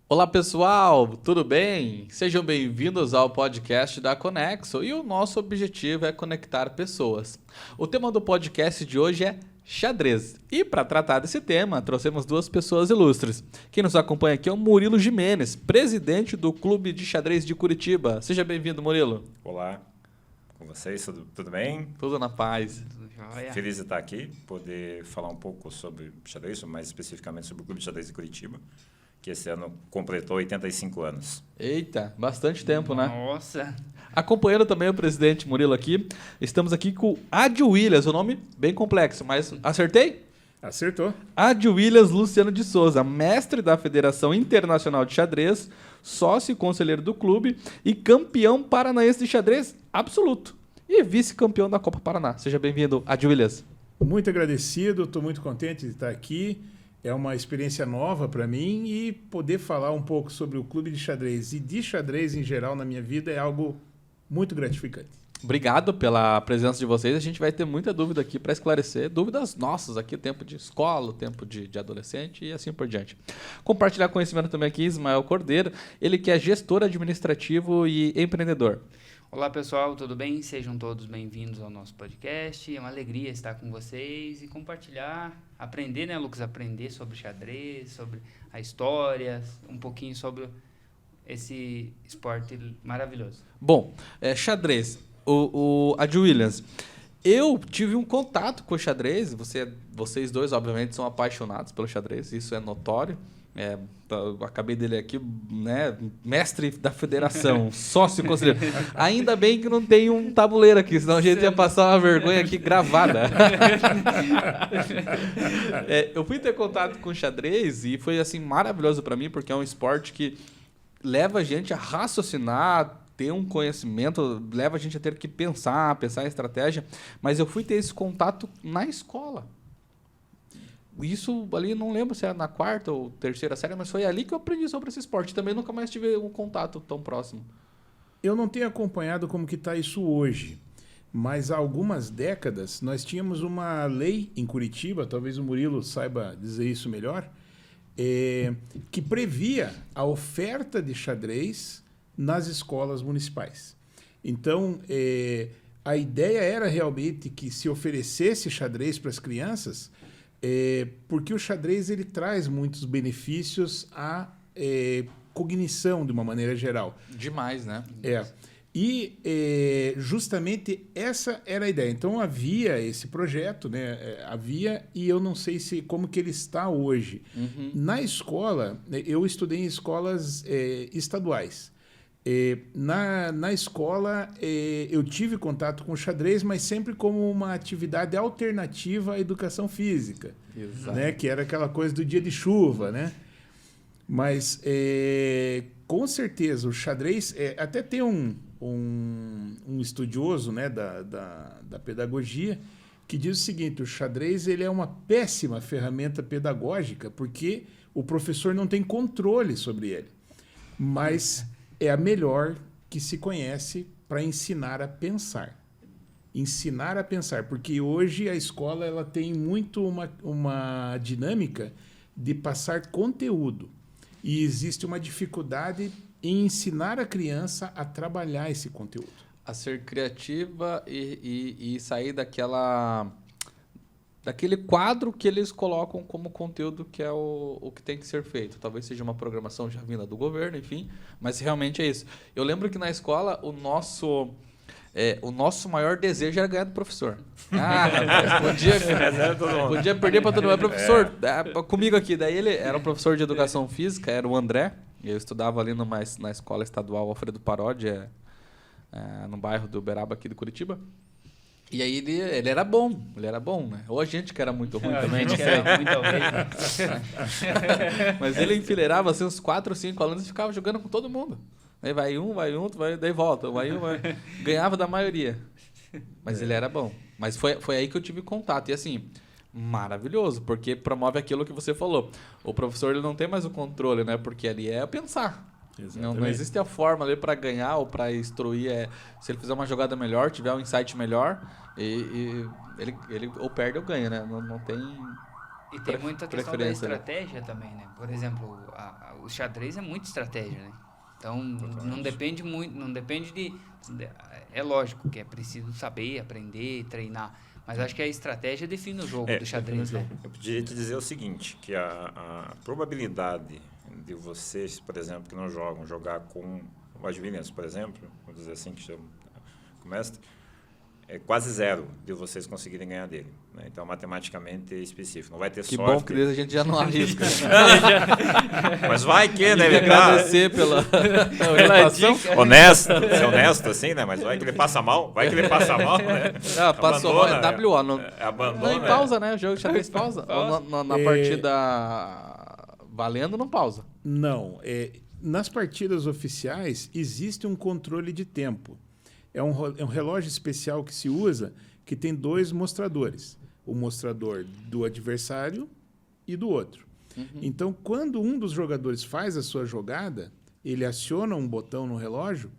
Olá pessoal, tudo bem? Sejam bem-vindos ao podcast da Conexo e o nosso objetivo é conectar pessoas. O tema do podcast de hoje é xadrez e para tratar desse tema trouxemos duas pessoas ilustres. Quem nos acompanha aqui é o Murilo Gimenez, presidente do Clube de Xadrez de Curitiba. Seja bem-vindo, Murilo. Olá, com vocês, tudo bem? Tudo na paz. Feliz de estar aqui, poder falar um pouco sobre xadrez, mais especificamente sobre o Clube de Xadrez de Curitiba, que esse ano completou 85 anos. Eita, bastante tempo, né? Nossa! Acompanhando também o presidente Murilo aqui, estamos aqui com o Adi Williams, o nome bem complexo, mas acertei? Acertou. Adi Williams Luciano de Souza, mestre da Federação Internacional de Xadrez, sócio e conselheiro do clube e campeão paranaense de xadrez absoluto e vice-campeão da Copa Paraná. Seja bem-vindo, Adi Williams. Muito agradecido, estou muito contente de estar aqui. É uma experiência nova para mim e poder falar um pouco sobre o clube de xadrez e de xadrez em geral na minha vida é algo muito gratificante. Obrigado pela presença de vocês. A gente vai ter muita dúvida aqui para esclarecer. Dúvidas nossas aqui, o tempo de escola, o tempo de adolescente e assim por diante. Compartilhar conhecimento também aqui, Ismael Cordeiro, ele que é gestor administrativo e empreendedor. Olá pessoal, tudo bem? Sejam todos bem-vindos ao nosso podcast. É uma alegria estar com vocês e compartilhar, aprender, né, Lucas? Aprender sobre xadrez, sobre a história, um pouquinho sobre esse esporte maravilhoso. Bom, xadrez. O Adi Williams, eu tive um contato com o xadrez, vocês dois obviamente são apaixonados pelo xadrez, isso é notório. Eu acabei dele aqui, né, mestre da federação, sócio conselheiro. Ainda bem que não tem um tabuleiro aqui, senão a gente ia passar uma vergonha aqui gravada. Eu fui ter contato com o xadrez e foi assim maravilhoso para mim, porque é um esporte que leva a gente a raciocinar, ter um conhecimento, leva a gente a ter que pensar em estratégia, mas eu fui ter esse contato na escola. Isso ali, não lembro se era na quarta ou terceira série, mas foi ali que eu aprendi sobre esse esporte. Também nunca mais tive um contato tão próximo. Eu não tenho acompanhado como que está isso hoje, mas há algumas décadas nós tínhamos uma lei em Curitiba, talvez o Murilo saiba dizer isso melhor, que previa a oferta de xadrez nas escolas municipais. Então, a ideia era realmente que se oferecesse xadrez para as crianças, porque o xadrez ele traz muitos benefícios à cognição de uma maneira geral. Demais, né? E justamente essa era a ideia. Então havia esse projeto, né? E eu não sei como que ele está hoje. Uhum. Na escola, eu estudei em escolas estaduais. Na escola, eu tive contato com o xadrez, mas sempre como uma atividade alternativa à educação física. Exato. Né? Que era aquela coisa do dia de chuva, né? Mas, com certeza, o xadrez... até tem um estudioso, né, da pedagogia que diz o seguinte: o xadrez ele é uma péssima ferramenta pedagógica porque o professor não tem controle sobre ele. Mas é a melhor que se conhece para ensinar a pensar. Ensinar a pensar, porque hoje a escola ela tem muito uma dinâmica de passar conteúdo. E existe uma dificuldade em ensinar a criança a trabalhar esse conteúdo. A ser criativa e sair daquele quadro que eles colocam como conteúdo que é o que tem que ser feito. Talvez seja uma programação já vinda do governo, enfim, mas realmente é isso. Eu lembro que na escola o nosso maior desejo era ganhar do professor. Rapaz, podia perder para todo mundo. Professor, comigo aqui. Daí ele era um professor de educação física, era o André. Eu estudava ali na escola estadual Alfredo Parodi, no bairro do Uberaba aqui de Curitiba. E aí ele era bom, né? Ou a gente que era muito ruim também, não sei. Mas ele enfileirava assim, uns 4 ou 5 alunos e ficava jogando com todo mundo. Aí vai um, daí volta. Ganhava da maioria. Mas ele era bom. Mas foi aí que eu tive contato. E assim, maravilhoso, porque promove aquilo que você falou. O professor ele não tem mais o controle, né? Porque ali é pensar. Não existe a forma ali para ganhar ou para instruir. Se ele fizer uma jogada melhor, tiver um insight melhor, ele ou perde ou ganha, né? Não tem E tem muita questão da preferência, né? estratégia também, né? Por exemplo, o xadrez é muita estratégia, né? Então, não depende muito, não depende é lógico que é preciso saber, aprender, treinar, mas acho que a estratégia define o jogo do xadrez, né? Eu podia te dizer o seguinte, que a probabilidade de vocês, por exemplo, que não jogam, jogar com o Ed Williams, por exemplo, vamos dizer assim, que chama o mestre, é quase zero de vocês conseguirem ganhar dele. Né? Então, matematicamente específico. Não vai ter Que sorte. bom que a gente já não arrisca. Mas vai que, né? Queria agradecer pela orientação. Honesto, ser honesto assim, né? Mas vai que ele passa mal, né? Ah, passou mal, Abandona, é WO. Não, abandona. não, em pausa, né? O jogo de xadrez pausa. Ou na partida valendo, não pausa. Não. Nas partidas oficiais, existe um controle de tempo. É um relógio especial que se usa, que tem 2 mostradores. O mostrador do adversário e do outro. Então, quando um dos jogadores faz a sua jogada, ele aciona um botão no relógio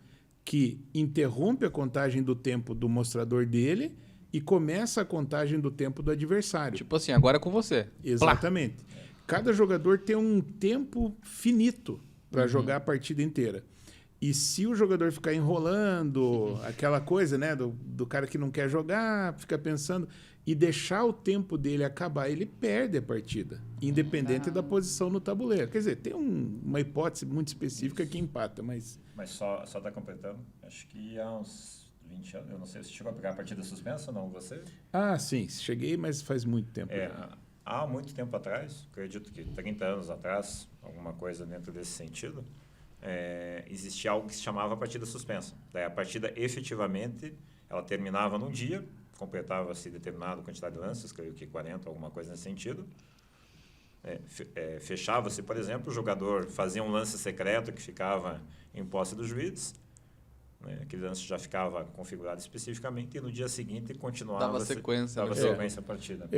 que interrompe a contagem do tempo do mostrador dele e começa a contagem do tempo do adversário. Tipo assim, agora é com você. Exatamente. Cada jogador tem um tempo finito para jogar a partida inteira. E se o jogador ficar enrolando, aquela coisa, né, do cara que não quer jogar, fica pensando, e deixar o tempo dele acabar, ele perde a partida, independente da posição no tabuleiro. Quer dizer, tem uma hipótese muito específica que empata, mas... Mas só está completando, acho que há uns 20 anos, eu não sei se chegou a pegar a partida suspensa ou não, você? Ah, sim, cheguei, mas faz muito tempo. Há muito tempo atrás, acredito que 30 anos atrás, alguma coisa dentro desse sentido, existia algo que se chamava partida suspensa. Daí a partida, efetivamente, ela terminava num dia, completava-se determinada quantidade de lances, creio que 40, alguma coisa nesse sentido. Fechava-se, por exemplo, o jogador fazia um lance secreto que ficava em posse dos juízes, né? Aquele lance já ficava configurado especificamente e no dia seguinte continuava... Dava sequência. Dava sequência à partida.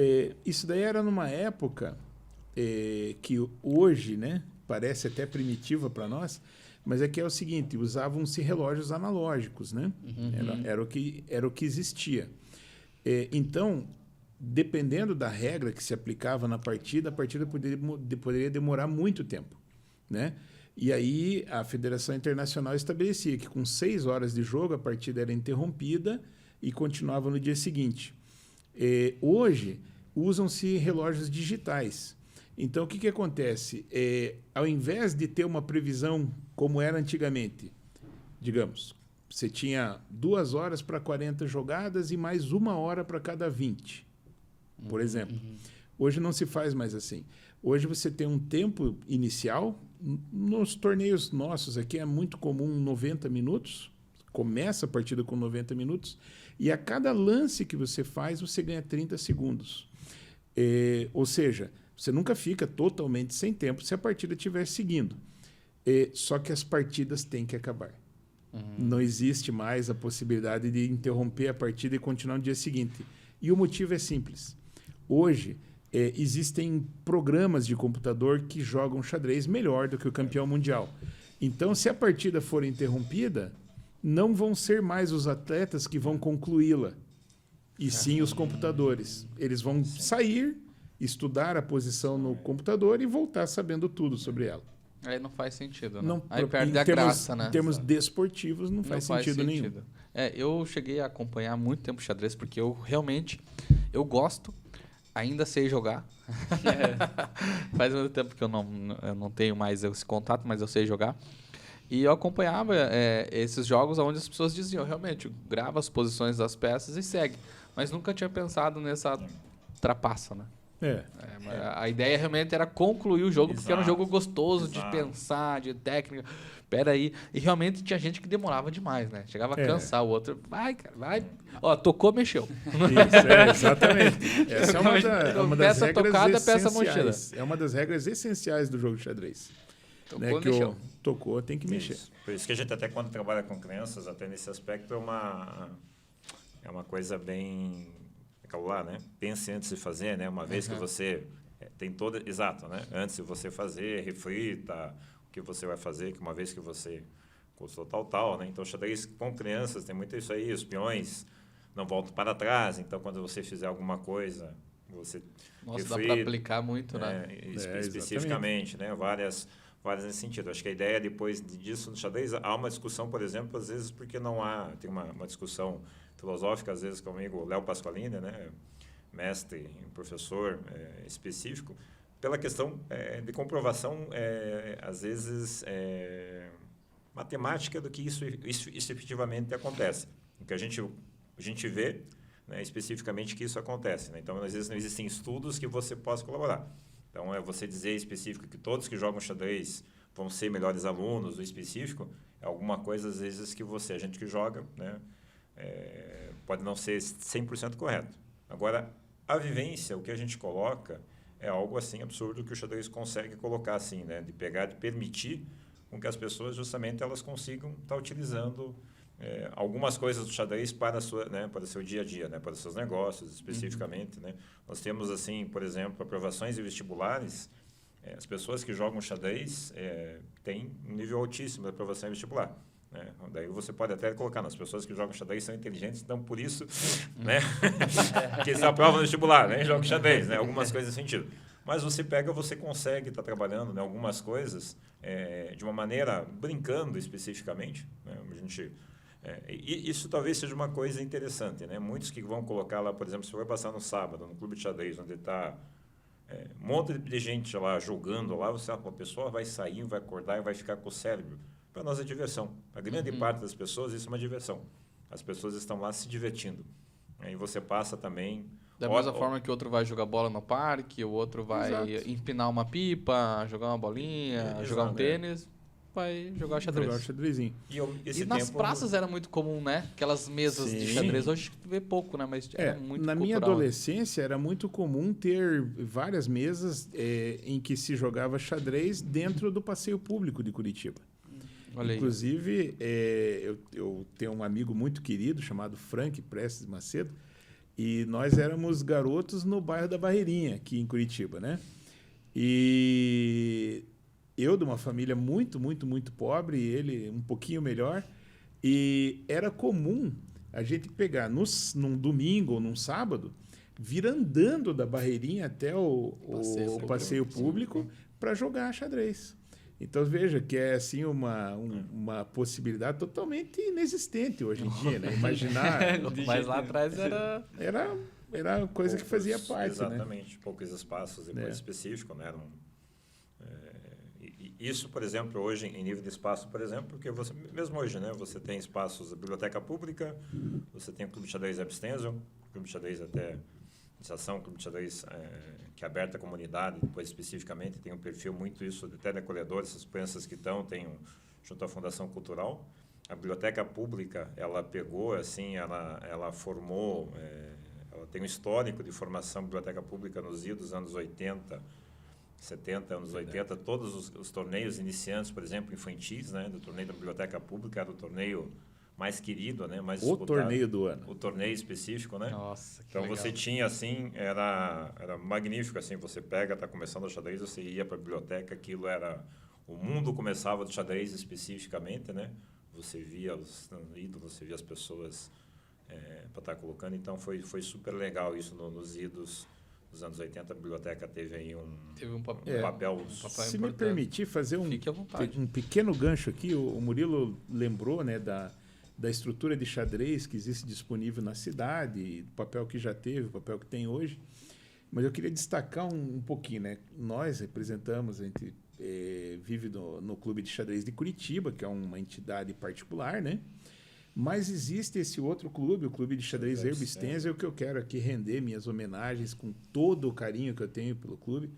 Isso daí era numa época que hoje, né, parece até primitiva para nós, mas é o seguinte, usavam-se relógios analógicos, né? Era o que existia. Então, dependendo da regra que se aplicava na partida, a partida poderia demorar muito tempo, né? E aí a Federação Internacional estabelecia que com 6 horas de jogo a partida era interrompida e continuava no dia seguinte. Hoje, usam-se relógios digitais. Então, o que acontece? Ao invés de ter uma previsão como era antigamente, digamos, você tinha 2 horas para 40 jogadas e mais 1 hora para cada 20, por exemplo. Hoje não se faz mais assim. Hoje você tem um tempo inicial. Nos torneios nossos aqui é muito comum 90 minutos. Começa a partida com 90 minutos. E a cada lance que você faz, você ganha 30 segundos. Ou seja, você nunca fica totalmente sem tempo se a partida estiver seguindo. Só que as partidas têm que acabar. Não existe mais a possibilidade de interromper a partida e continuar no dia seguinte. E o motivo é simples. Hoje, existem programas de computador que jogam xadrez melhor do que o campeão mundial. Então, se a partida for interrompida, não vão ser mais os atletas que vão concluí-la, e sim os computadores. Eles vão sair, estudar a posição no computador e voltar sabendo tudo sobre ela. Aí não faz sentido, né? Não, Aí perde a graça, né? Em termos desportivos, não faz sentido nenhum. Eu cheguei a acompanhar muito tempo xadrez, porque eu realmente gosto, ainda sei jogar. Faz muito tempo que eu não tenho mais esse contato, mas eu sei jogar. E eu acompanhava esses jogos onde as pessoas diziam, realmente, grava as posições das peças e segue. Mas nunca tinha pensado nessa trapaça, né? A ideia realmente era concluir o jogo, porque era um jogo gostoso de pensar, de técnica. Peraí. E realmente tinha gente que demorava demais, né? Chegava a cansar o outro. Vai, cara, vai. Ó, tocou, mexeu. Isso, exatamente. Essa é uma das regras tocada, essenciais. peça mexida. É uma das regras essenciais do jogo de xadrez. Tocou, mexeu. Tocou, tem que mexer. Por isso que a gente até quando trabalha com crianças, até nesse aspecto, é uma coisa bem... calcular, né? Pense antes de fazer, né? Uma vez que você tem toda... Exato, né? Antes de você fazer, reflita o que você vai fazer, que uma vez que você cursou tal, né? Então, xadrez com crianças tem muito isso aí, os peões não voltam para trás, então quando você fizer alguma coisa você Nossa, dá reflita, para aplicar muito, né? especificamente, né? Várias nesse sentido. Acho que a ideia depois disso no xadrez, há uma discussão, por exemplo, às vezes porque não há, tem uma discussão filosófica, às vezes comigo, Léo Pasqualini, né? Mestre, professor específico, pela questão de comprovação, às vezes, matemática do que isso efetivamente acontece. O que a gente vê, né, especificamente que isso acontece. Né? Então, às vezes, não existem estudos que você possa colaborar. Então, você dizer específico que todos que jogam xadrez vão ser melhores alunos, o específico, é alguma coisa, às vezes, que a gente que joga, né, pode não ser 100% correto. Agora, a vivência, o que a gente coloca, é algo assim absurdo que o xadrez consegue colocar assim, né, de pegar, de permitir com que as pessoas justamente elas consigam estar utilizando algumas coisas do xadrez para o seu dia a dia, né, para os seus negócios especificamente, né. Nós temos assim, por exemplo, aprovações e vestibulares, as pessoas que jogam xadrez têm um nível altíssimo de aprovação em vestibular. Né? Daí você pode até colocar, as pessoas que jogam xadrez são inteligentes, então por isso, né, que eles aprovam no vestibular, né, jogam xadrez, né, algumas coisas nesse sentido. Mas você consegue estar trabalhando, né, algumas coisas de uma maneira brincando especificamente. Né, e isso talvez seja uma coisa interessante, né? Muitos que vão colocar lá, por exemplo, se for passar no sábado no clube de xadrez, onde está um monte de gente lá jogando lá, a pessoa vai sair, vai acordar e vai ficar com o cérebro. Para nós é diversão. Para a grande parte das pessoas isso é uma diversão. As pessoas estão lá se divertindo. Aí você passa também... Da mesma forma que o outro vai jogar bola no parque, o outro vai empinar uma pipa, jogar uma bolinha, jogar um tênis, vai jogar xadrez. Jogar o xadrezinho. E nas praças era muito comum, né? Aquelas mesas de xadrez. Hoje vê pouco, né? Mas era muito na cultural. minha adolescência era muito comum ter várias mesas em que se jogava xadrez dentro do passeio público de Curitiba. Olha aí. Inclusive, eu tenho um amigo muito querido chamado Frank Prestes Macedo, e nós éramos garotos no bairro da Barreirinha, aqui em Curitiba, né? E eu de uma família muito, muito, muito pobre, e ele um pouquinho melhor, e era comum a gente pegar num domingo ou num sábado, vir andando da Barreirinha até o passeio público para jogar xadrez. Então, veja que é assim uma possibilidade totalmente inexistente hoje em dia, né? Imaginar... Mas lá atrás Era coisa que fazia parte, exatamente, né? Poucos espaços depois específicos, né? Isso, por exemplo, hoje, em nível de espaço, por exemplo, porque mesmo hoje, né? Você tem espaços da biblioteca pública, você tem o Clube de Xadrez Abstenso, Clube de Xadrez até iniciação, Clube de Xadrez que é aberta à comunidade, depois especificamente tem um perfil muito isso, até de acolhedores, essas crianças que junto à Fundação Cultural. A biblioteca pública, ela pegou, assim, ela formou, ela tem um histórico de formação biblioteca pública nos idos anos 80, 70, anos 80, todos os torneios iniciantes, por exemplo, infantis, né, do torneio da biblioteca pública, era o torneio mais querido, né, mais disputado. O torneio do ano. O torneio específico, né? Nossa, que então legal. você tinha assim, era magnífico assim, você tá começando o xadrez, você ia para a biblioteca, aquilo era o mundo começava do xadrez especificamente, né? Você via os ídolos, você via as pessoas para estar colocando, então foi super legal isso nos idos dos anos 80, a biblioteca teve aí um papel Se importante. me permitir fazer um pequeno gancho aqui, o Murilo lembrou, né, da estrutura de xadrez que existe disponível na cidade, o papel que já teve, o papel que tem hoje. Mas eu queria destacar um pouquinho, né? Nós representamos, a gente vive no Clube de Xadrez de Curitiba, que é uma entidade particular, né? Mas existe esse outro clube, o Clube de Xadrez Herbistense, que eu quero aqui render minhas homenagens com todo o carinho que eu tenho pelo clube.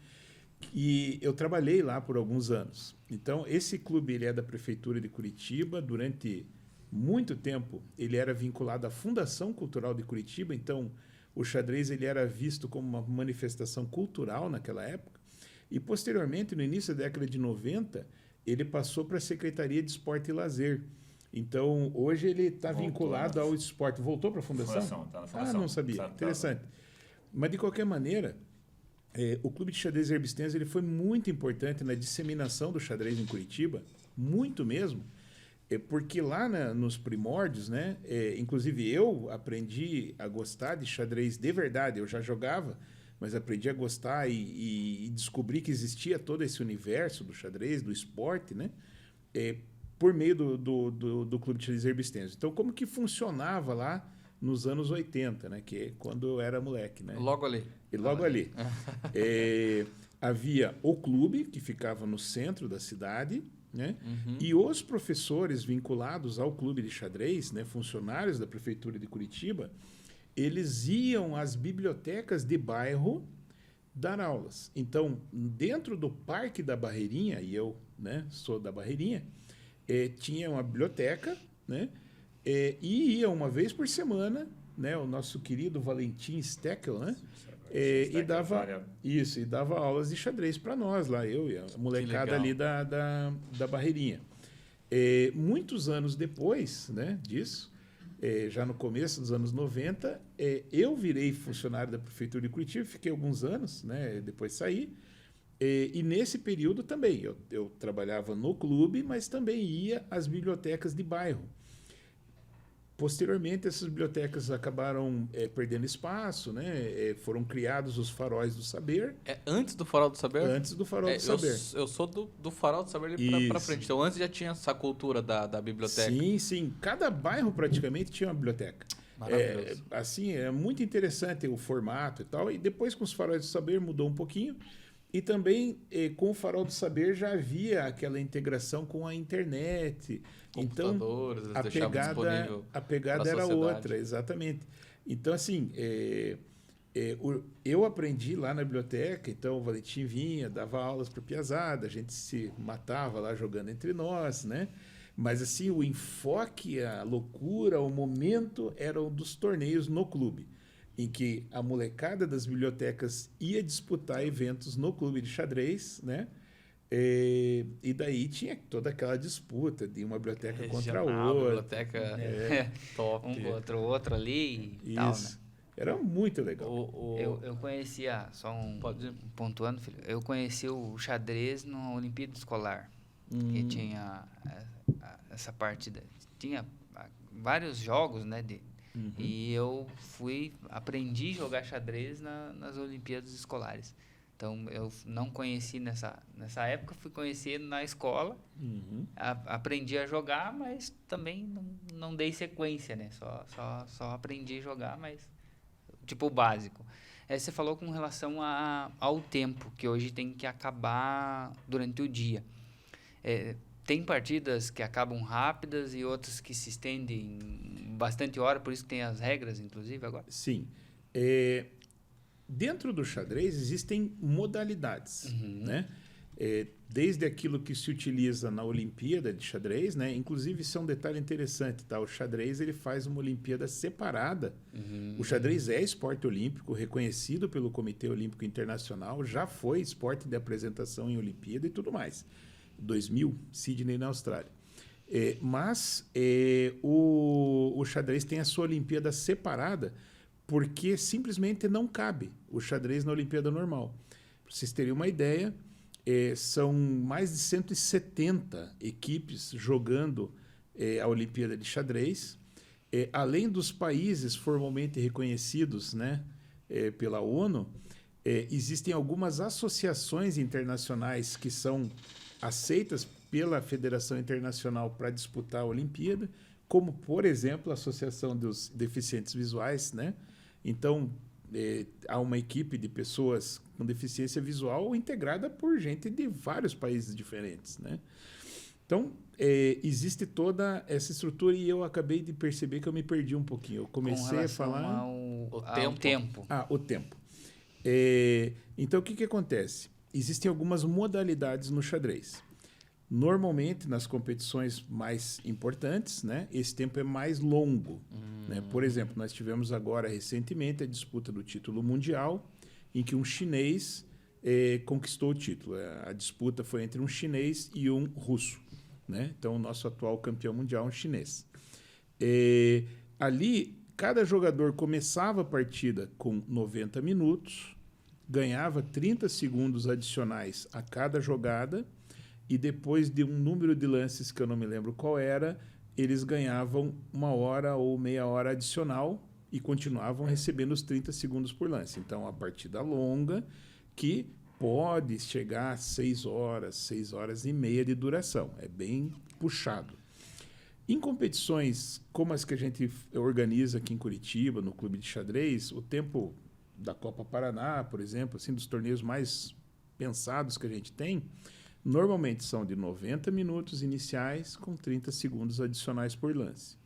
E eu trabalhei lá por alguns anos. Então, esse clube ele é da Prefeitura de Curitiba. Durante muito tempo, ele era vinculado à Fundação Cultural de Curitiba. Então, o xadrez ele era visto como uma manifestação cultural naquela época. E, posteriormente, no início da década de 90, ele passou para a Secretaria de Esporte e Lazer. Então, hoje ele está vinculado ao esporte. Voltou para a Fundação? Está na Fundação. Ah, não sabia. Interessante. Mas, de qualquer maneira, o Clube de Xadrez Herbistense ele foi muito importante na disseminação do xadrez em Curitiba, muito mesmo, porque lá nos primórdios, né, inclusive eu aprendi a gostar de xadrez de verdade. Eu já jogava mas aprendi a gostar e descobri que existia todo esse universo do xadrez, do esporte, né? Por meio do Clube de Xadrez Herbistense. Então, como que funcionava lá nos anos 80, né? Que é quando eu era moleque, né? Logo ali. E logo ali. Havia o clube, que ficava no centro da cidade, né? E os professores vinculados ao clube de xadrez, né? Funcionários da Prefeitura de Curitiba, eles iam às bibliotecas de bairro dar aulas. Então, dentro do Parque da Barreirinha, e eu, né, sou da Barreirinha, tinha uma biblioteca, né? E ia uma vez por semana, né? O nosso querido Valentim Steckel, né? E dava aulas de xadrez para nós lá, eu e a molecada ali da Barreirinha. Muitos anos depois, né, disso, já no começo dos anos 90, eu virei funcionário da Prefeitura de Curitiba, fiquei alguns anos, né, depois saí, e nesse período também, eu trabalhava no clube, mas também ia às bibliotecas de bairro. Posteriormente, essas bibliotecas acabaram perdendo espaço, né? Foram criados os faróis do saber. Antes do Farol do Saber? Antes do Farol do Saber. Eu sou do Farol do Saber para frente. Então, antes já tinha essa cultura da biblioteca. Sim, sim. Cada bairro praticamente tinha uma biblioteca. Maravilhoso. Assim, é muito interessante o formato e tal. E depois, com os faróis do saber, mudou um pouquinho. E também, com o Farol do Saber, já havia aquela integração com a internet. Então, a pegada era outra, exatamente. Então, assim, eu aprendi lá na biblioteca, então o Valentim vinha, dava aulas para a piazada, a gente se matava lá jogando entre nós, né? Mas, assim, o enfoque, a loucura, o momento eram dos torneios no clube, em que a molecada das bibliotecas ia disputar eventos no clube de xadrez, né? E daí tinha toda aquela disputa de uma biblioteca contra a outra. Biblioteca top. Um contra o outro ali e tal, né? Era muito legal. Eu conhecia, só pontuando, filho, eu conheci o xadrez na Olimpíada Escolar, que tinha essa parte, tinha vários jogos, né, e eu aprendi a jogar xadrez nas Olimpíadas Escolares. Então, eu não conheci nessa época, fui conhecer na escola, aprendi a jogar, mas também não dei sequência, né? Só aprendi a jogar, mas tipo o básico. Você falou com relação ao tempo, que hoje tem que acabar durante o dia. Tem partidas que acabam rápidas e outras que se estendem bastante hora, por isso que tem as regras, inclusive, agora? Sim. Dentro do xadrez existem modalidades, né? Desde aquilo que se utiliza na Olimpíada de xadrez, né? Inclusive, isso é um detalhe interessante, tá? O xadrez, ele faz uma Olimpíada separada. O xadrez é esporte olímpico, reconhecido pelo Comitê Olímpico Internacional, já foi esporte de apresentação em Olimpíada e tudo mais. 2000, Sydney, na Austrália. Mas o xadrez tem a sua Olimpíada separada porque simplesmente não cabe o xadrez na Olimpíada normal. Para vocês terem uma ideia, são mais de 170 equipes jogando a Olimpíada de xadrez. Além dos países formalmente reconhecidos, né, pela ONU, existem algumas associações internacionais que são aceitas pela Federação Internacional para disputar a Olimpíada, como, por exemplo, a Associação dos Deficientes Visuais, né? Então, há uma equipe de pessoas com deficiência visual integrada por gente de vários países diferentes, né? Então, existe toda essa estrutura e eu acabei de perceber que eu me perdi um pouquinho. Eu comecei a falar... O tempo. O tempo. Então, o que acontece? Existem algumas modalidades no xadrez. Normalmente, nas competições mais importantes, né, esse tempo é mais longo. Né? Por exemplo, nós tivemos agora, recentemente, a disputa do título mundial, em que um chinês conquistou o título. A disputa foi entre um chinês e um russo. Né? Então, o nosso atual campeão mundial é um chinês. Ali, cada jogador começava a partida com 90 minutos, ganhava 30 segundos adicionais a cada jogada, e depois de um número de lances que eu não me lembro qual era, eles ganhavam 1 hora ou meia hora adicional e continuavam recebendo os 30 segundos por lance. Então, a partida longa que pode chegar a 6 horas e meia de duração. É bem puxado. Em competições como as que a gente organiza aqui em Curitiba, no Clube de Xadrez, o tempo da Copa Paraná, por exemplo, assim, dos torneios mais pensados que a gente tem, normalmente são de 90 minutos iniciais com 30 segundos adicionais por lance.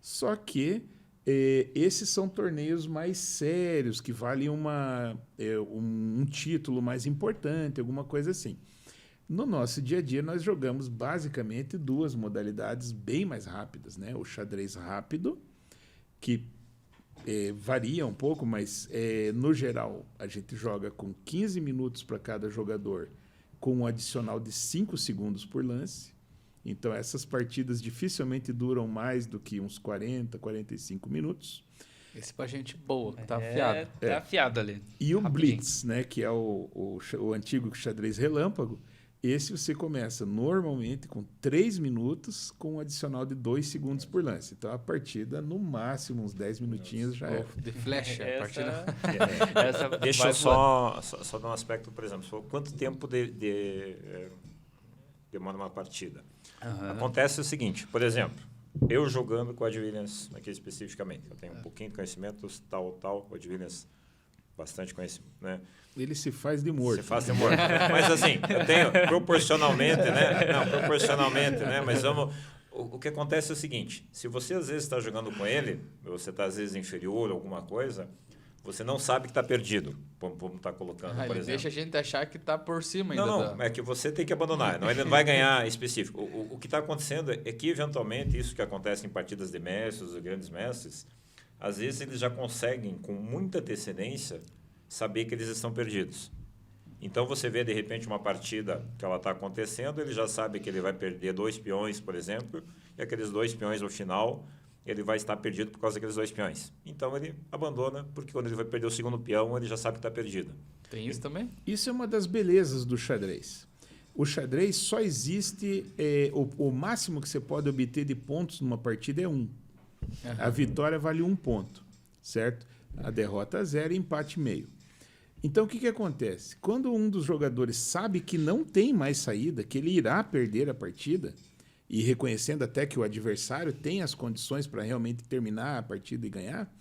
Só que esses são torneios mais sérios, que valem um título mais importante, alguma coisa assim. No nosso dia a dia, nós jogamos basicamente 2 modalidades bem mais rápidas, né? O xadrez rápido, que varia um pouco, mas no geral a gente joga com 15 minutos para cada jogador, com um adicional de 5 segundos por lance. Então, essas partidas dificilmente duram mais do que uns 40, 45 minutos. Esse pra gente boa, que tá afiado. Tá afiado ali. E o Rapidinho. Blitz, né, que é o antigo xadrez relâmpago, esse você começa normalmente com 3 minutos, com um adicional de 2 segundos por lance. Então, a partida, no máximo, uns 10 minutinhos já é. De flecha, a partida. Deixa eu só dar um aspecto, por exemplo, quanto tempo demora uma partida. Acontece o seguinte, por exemplo, eu jogando com o Ed Williams aqui especificamente, eu tenho um pouquinho de conhecimento, o Ed Williams, bastante conhecimento, né? Ele se faz de morto. Se faz de morto. Mas assim, eu tenho proporcionalmente, né? Não, proporcionalmente, né? Mas vamos... O que acontece é o seguinte, se você às vezes está jogando com ele, você está às vezes inferior a alguma coisa, você não sabe que está perdido, como está colocando, por Ele exemplo. deixa a gente achar que tá por cima ainda. Não, é que você tem que abandonar, ele não vai ganhar específico. O que está acontecendo é que, eventualmente, isso que acontece em partidas de mestres, os grandes mestres, às vezes eles já conseguem, com muita antecedência, saber que eles estão perdidos. Então, você vê, de repente, uma partida que ela está acontecendo, ele já sabe que ele vai perder 2 peões, por exemplo, e aqueles 2 peões, no final, ele vai estar perdido por causa daqueles 2 peões. Então, ele abandona, porque quando ele vai perder o segundo peão, ele já sabe que está perdido. Tem isso também? Isso é uma das belezas do xadrez. O xadrez só existe... o máximo que você pode obter de pontos numa partida é 1. A vitória vale 1 ponto, certo? A derrota 0 e empate meio. Então, o que acontece? Quando um dos jogadores sabe que não tem mais saída, que ele irá perder a partida, e reconhecendo até que o adversário tem as condições para realmente terminar a partida e ganhar,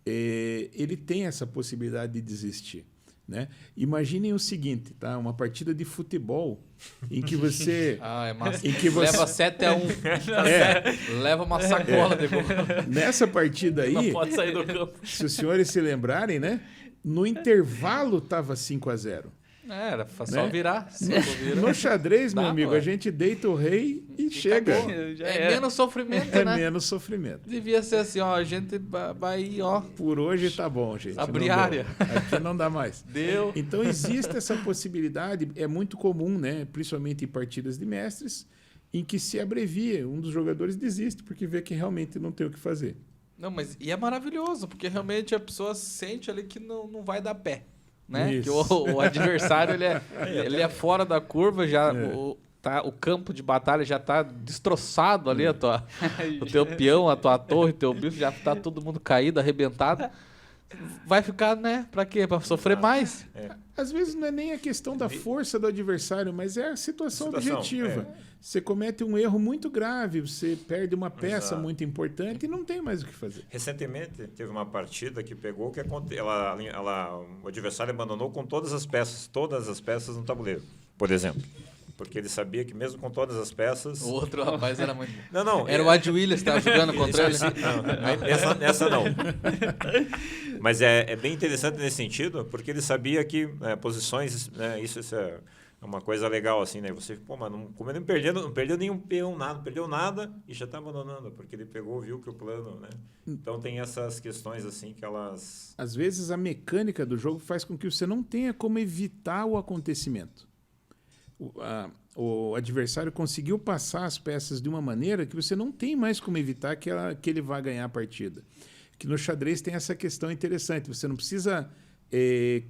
ele tem essa possibilidade de desistir, né? Imaginem o seguinte, tá? Uma partida de futebol em que você... É massa. Em que você... Leva 7-1. Leva uma sacola de gol. Nessa partida aí, Não pode sair do campo. se os senhores se lembrarem, né? No intervalo estava 5-0. Era só Né? virar. No xadrez, meu Dá, amigo, pô. a gente deita o rei e chega. Já É era. menos sofrimento, É né? menos sofrimento. Devia ser assim, ó, a gente vai, ó, Por hoje tá bom, gente. Abrir Não deu. área. Aqui não dá mais. deu. Então existe essa possibilidade, é muito comum, né? Principalmente em partidas de mestres, em que se abrevia, um dos jogadores desiste porque vê que realmente não tem o que fazer. Não, mas e é maravilhoso, porque realmente a pessoa sente ali que não vai dar pé, né? Isso. Que o adversário, ele é fora da curva, já o campo de batalha já tá destroçado ali, o teu peão, a tua torre, o teu bicho, já tá todo mundo caído, arrebentado. Vai ficar, né? Pra quê? Pra sofrer mais. Às vezes não é nem a questão da força do adversário, mas é a situação objetiva. Você comete um erro muito grave, você perde uma peça Exato. muito importante e não tem mais o que fazer. Recentemente, teve uma partida que pegou que o adversário abandonou com todas as peças no tabuleiro, por exemplo. Porque ele sabia que mesmo com todas as peças... O outro rapaz era muito... Não. Era o Ed Williams que estava jogando contra ele. Nessa não. Mas é bem interessante nesse sentido, porque ele sabia que posições... Né, isso é uma coisa legal, assim, né? Você, mas como ele não perdeu nenhum peão, nada, não perdeu nada e já está abandonando, porque ele viu que o plano, né? Então tem essas questões, assim, que elas... Às vezes a mecânica do jogo faz com que você não tenha como evitar o acontecimento. O adversário conseguiu passar as peças de uma maneira que você não tem mais como evitar que ele vá ganhar a partida. Que no xadrez tem essa questão interessante. Você não precisa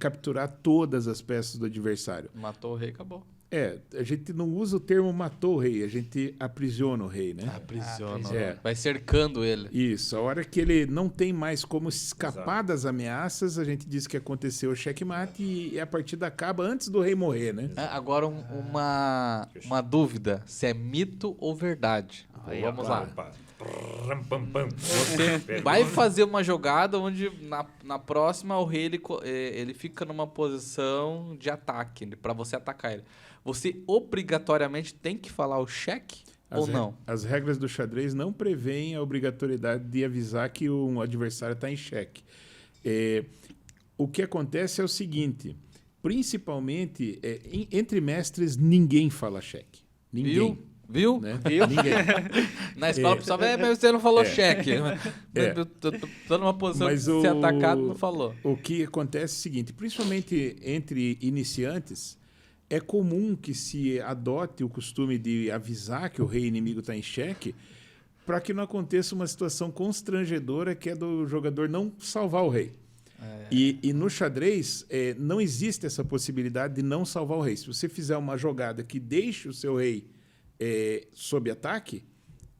capturar todas as peças do adversário. Matou o rei, acabou. A gente não usa o termo matou o rei, a gente aprisiona o rei, né? Aprisiona. É. Vai cercando ele. Isso, a hora que ele não tem mais como escapar das ameaças, a gente diz que aconteceu o checkmate e a partida acaba antes do rei morrer, né? Agora uma dúvida, se é mito ou verdade. Aí, Vamos ó, lá. Opa. Pram, pam, pam. Você vai fazer uma jogada onde na próxima o rei ele fica numa posição de ataque, para você atacar ele. Você obrigatoriamente tem que falar o cheque ou não? As regras do xadrez não prevêem a obrigatoriedade de avisar que um adversário está em xeque. O que acontece é o seguinte, principalmente entre mestres ninguém fala cheque. Ninguém. Viu? Né? Viu? Ninguém. Na escola, o pessoal, mas você não falou cheque. Eu tô numa posição Mas de ser atacado, não falou. O que acontece é o seguinte, principalmente entre iniciantes, é comum que se adote o costume de avisar que o rei inimigo está em xeque para que não aconteça uma situação constrangedora que é do jogador não salvar o rei. E no xadrez não existe essa possibilidade de não salvar o rei. Se você fizer uma jogada que deixe o seu rei sob ataque,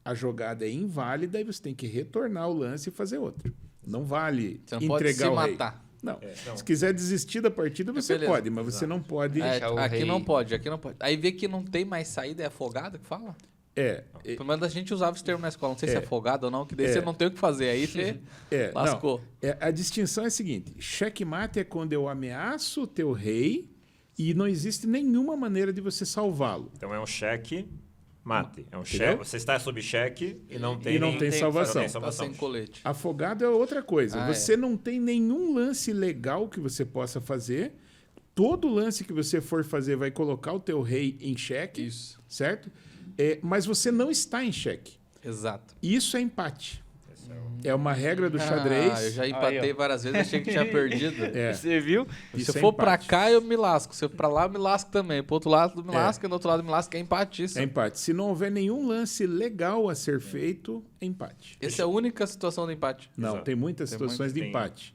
a jogada é inválida e você tem que retornar o lance e fazer outra. Não vale Você não entregar pode se o rei. matar. Não. Não. Se quiser desistir da partida, você beleza. pode, mas você não pode. Deixar o Aqui rei. não pode, aqui não pode. Aí vê que não tem mais saída, é afogado que fala? Pelo menos a gente usava esse termo na escola, não sei se é afogado ou não, que daí você não tem o que fazer, aí você lascou. A distinção é a seguinte: checkmate é quando eu ameaço o teu rei e não existe nenhuma maneira de você salvá-lo. Então é um cheque mate. É um Entendeu? cheque. Você está sob cheque e não tem, E não tem salvação. não tem Tá sem colete. Afogado é outra coisa. Você não tem nenhum lance legal que você possa fazer. Todo lance que você for fazer vai colocar o teu rei em xeque, Isso. certo? Mas você não está em xeque. Exato. Isso é empate. É uma regra do xadrez. Eu já empatei Aí, ó. várias vezes, achei que tinha perdido. Você viu? Se Isso eu é for pra empate. cá, eu me lasco. Se eu for pra lá, eu me lasco também. Pro outro lado, me lasco. E do outro lado, me lasco. É empate isso. É empate. Se não houver nenhum lance legal a ser feito, é empate. Essa é a única situação do empate. Não, Exato. tem muitas Tem situações de tem. empate.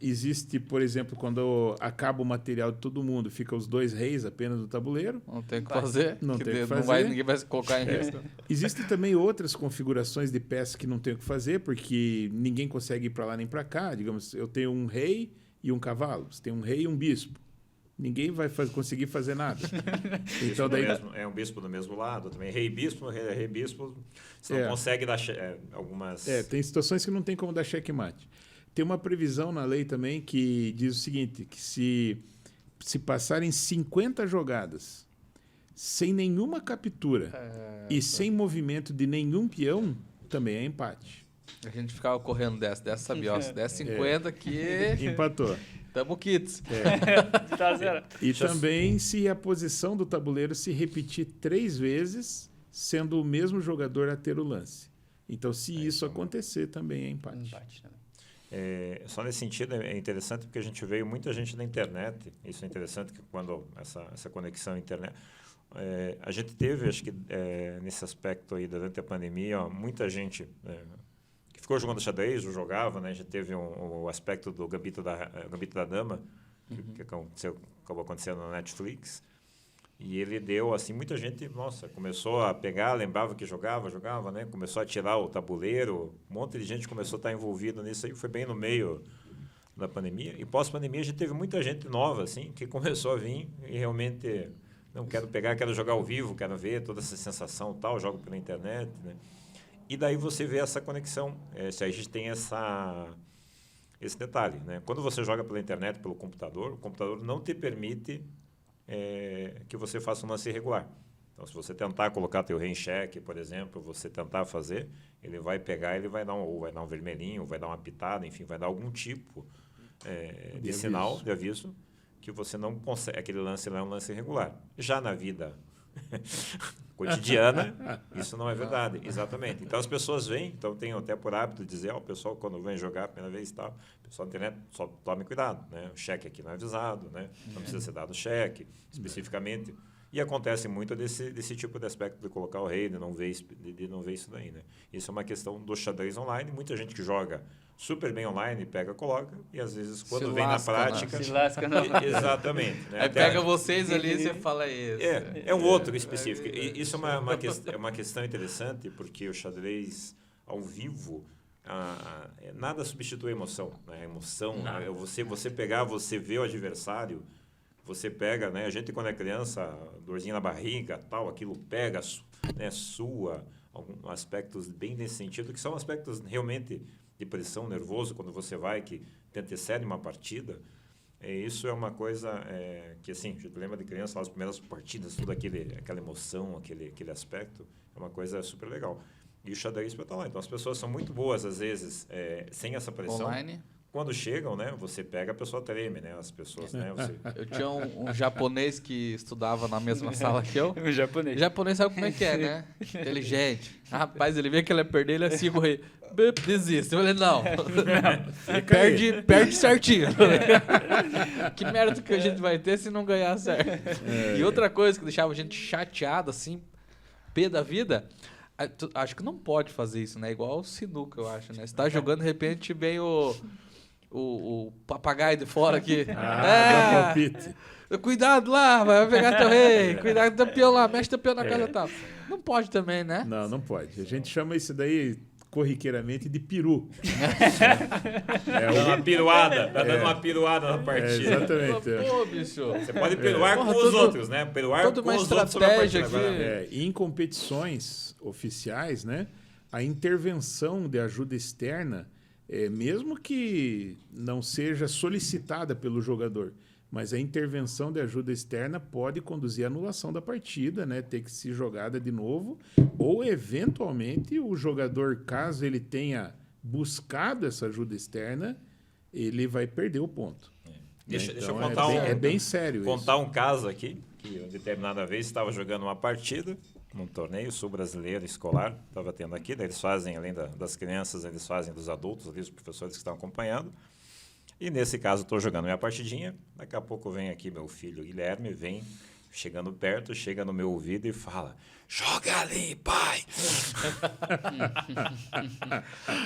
Existe, por exemplo, quando acaba o material de todo mundo, fica os dois reis apenas no tabuleiro. Não tem o que fazer. Não tem o que Não fazer. vai, ninguém vai se colocar em risco. Existem também outras configurações de peças que não tem o que fazer, porque ninguém consegue ir para lá nem para cá. Digamos, eu tenho um rei e um cavalo. Você tem um rei e um bispo. Ninguém vai conseguir fazer nada. Então, daí, É um bispo do mesmo lado, também rei bispo, rei bispo. Você não consegue dar algumas. tem situações que não tem como dar checkmate. Tem uma previsão na lei também que diz o seguinte, que se passarem 50 jogadas sem nenhuma captura e sem movimento de nenhum peão, também é empate. A gente ficava correndo dessa sabia, ó. Se der 50 aqui, Empatou. tamo kits. Tá zero. E também se a posição do tabuleiro se repetir 3 vezes, sendo o mesmo jogador a ter o lance. Então, se isso acontecer, também é empate. Empate também. Só nesse sentido é interessante porque a gente veio muita gente da internet. Isso é interessante que quando essa conexão internet, a gente teve, acho que nesse aspecto aí durante a pandemia, muita gente que ficou jogando xadrez, ou jogava, né? A gente teve o aspecto do Gambito da Dama, que acabou acontecendo na Netflix. E ele deu, assim, muita gente, nossa, começou a pegar, lembrava que jogava, né? Começou a tirar o tabuleiro, um monte de gente começou a estar envolvido nisso aí, foi bem no meio da pandemia. E pós-pandemia a gente teve muita gente nova, assim, que começou a vir e realmente, não, quero pegar, quero jogar ao vivo, quero ver toda essa sensação e tal, jogo pela internet, né? E daí você vê essa conexão, se a gente tem esse detalhe, né? Quando você joga pela internet, pelo computador, o computador não te permite que você faça um lance irregular. Então, se você tentar colocar teu rei em xeque, por exemplo, você tentar fazer, ele vai pegar, ele vai dar um vermelhinho, vai dar uma pitada, enfim, vai dar algum tipo de sinal, de aviso, que você não consegue, aquele lance lá é um lance irregular. Já na vida cotidiana, isso não é verdade, exatamente. Então, as pessoas vêm, então tem até por hábito dizer, o pessoal quando vem jogar a primeira vez e tal, o pessoal da internet só tome cuidado, né? O cheque aqui não é avisado, né? Não precisa ser dado cheque, especificamente. E acontece muito desse tipo de aspecto de colocar o rei, de não ver isso daí, né? Isso é uma questão do xadrez online. Muita gente que joga super bem online, pega, coloca, e às vezes quando Se vem lasca, na né? prática... Se lasca na Exatamente. Né? Aí Até- pega vocês ali e você fala isso. É um outro específico. E isso é uma questão interessante, porque o xadrez ao vivo, nada substitui a emoção. Né? A emoção, é você pegar, você ver o adversário, você pega, né? A gente quando é criança, dorzinha na barriga, tal, aquilo pega, né? Sua, alguns aspectos bem nesse sentido, que são aspectos realmente de pressão, nervoso, quando você vai, que te antecede uma partida. Isso é uma coisa que, assim, a gente lembra de criança, lá, as primeiras partidas, toda aquela emoção, aquele aspecto, é uma coisa super legal. E o xadrez vai estar lá. Então, as pessoas são muito boas, às vezes, sem essa pressão. Online. Quando chegam, né, você pega, a pessoa treme, né? As pessoas, né? Eu tinha um japonês que estudava na mesma sala que eu. O japonês. O japonês sabe como é que é, né? Inteligente. Rapaz, ele vê que ele ia perder, ele assim, correr. Desiste. Eu falei, não. Perde certinho. Que merda que a gente vai ter se não ganhar certo. E outra coisa que deixava a gente chateado, assim, pé da vida... Acho que não pode fazer isso, né? Igual o sinuca, eu acho, né? Você tá jogando, de repente, vem o papagaio de fora aqui. Dá palpite. Cuidado lá, vai pegar teu rei. Cuidado com teu peão lá, mexe teu peão na casa e tal. Não pode também, né? Não pode. A gente chama isso daí corriqueiramente de peru. Dando uma piruada, dando uma piruada na partida. Exatamente. Pô, bicho. Você pode piruar Porra, com os outros, né? Piruar toda com uma os outros sobre a estratégia partida. aqui. Agora, E em competições oficiais, né, a intervenção de ajuda externa, mesmo que não seja solicitada pelo jogador, mas a intervenção de ajuda externa pode conduzir à anulação da partida, né, ter que ser jogada de novo, ou eventualmente o jogador, caso ele tenha buscado essa ajuda externa, ele vai perder o ponto. Deixa eu Então, contar é bem sério contar um caso aqui, que eu determinada vez estava jogando uma partida num torneio sul-brasileiro escolar, estava tendo aqui, daí eles fazem, além das crianças, eles fazem dos adultos, ali, os professores que estão acompanhando. E nesse caso, estou jogando minha partidinha, daqui a pouco vem aqui meu filho Guilherme, vem chegando perto, chega no meu ouvido e fala: joga ali, pai!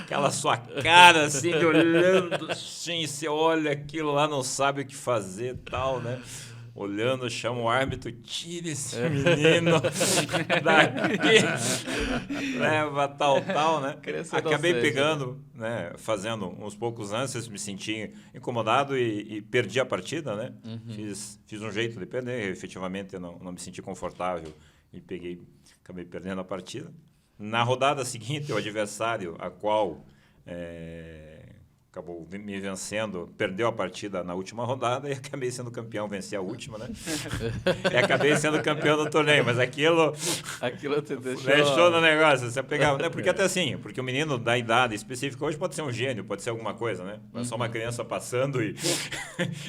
Aquela sua cara assim, olhando assim, você olha aquilo lá, não sabe o que fazer e tal, né? Olhando, chama o árbitro, tira esse menino daqui, leva tal, né? Acabei pegando, né? Fazendo uns poucos lances, me senti incomodado e perdi a partida, né? Fiz um jeito de perder, efetivamente eu não me senti confortável e acabei perdendo a partida. Na rodada seguinte, o adversário, a qual acabou me vencendo, perdeu a partida na última rodada e acabei sendo campeão, venci a última, né? E acabei sendo campeão do torneio, mas aquilo te deixou no negócio. Você pegava, né? Porque até assim, porque o menino da idade específica hoje pode ser um gênio, pode ser alguma coisa, né? Não é só uma criança passando e...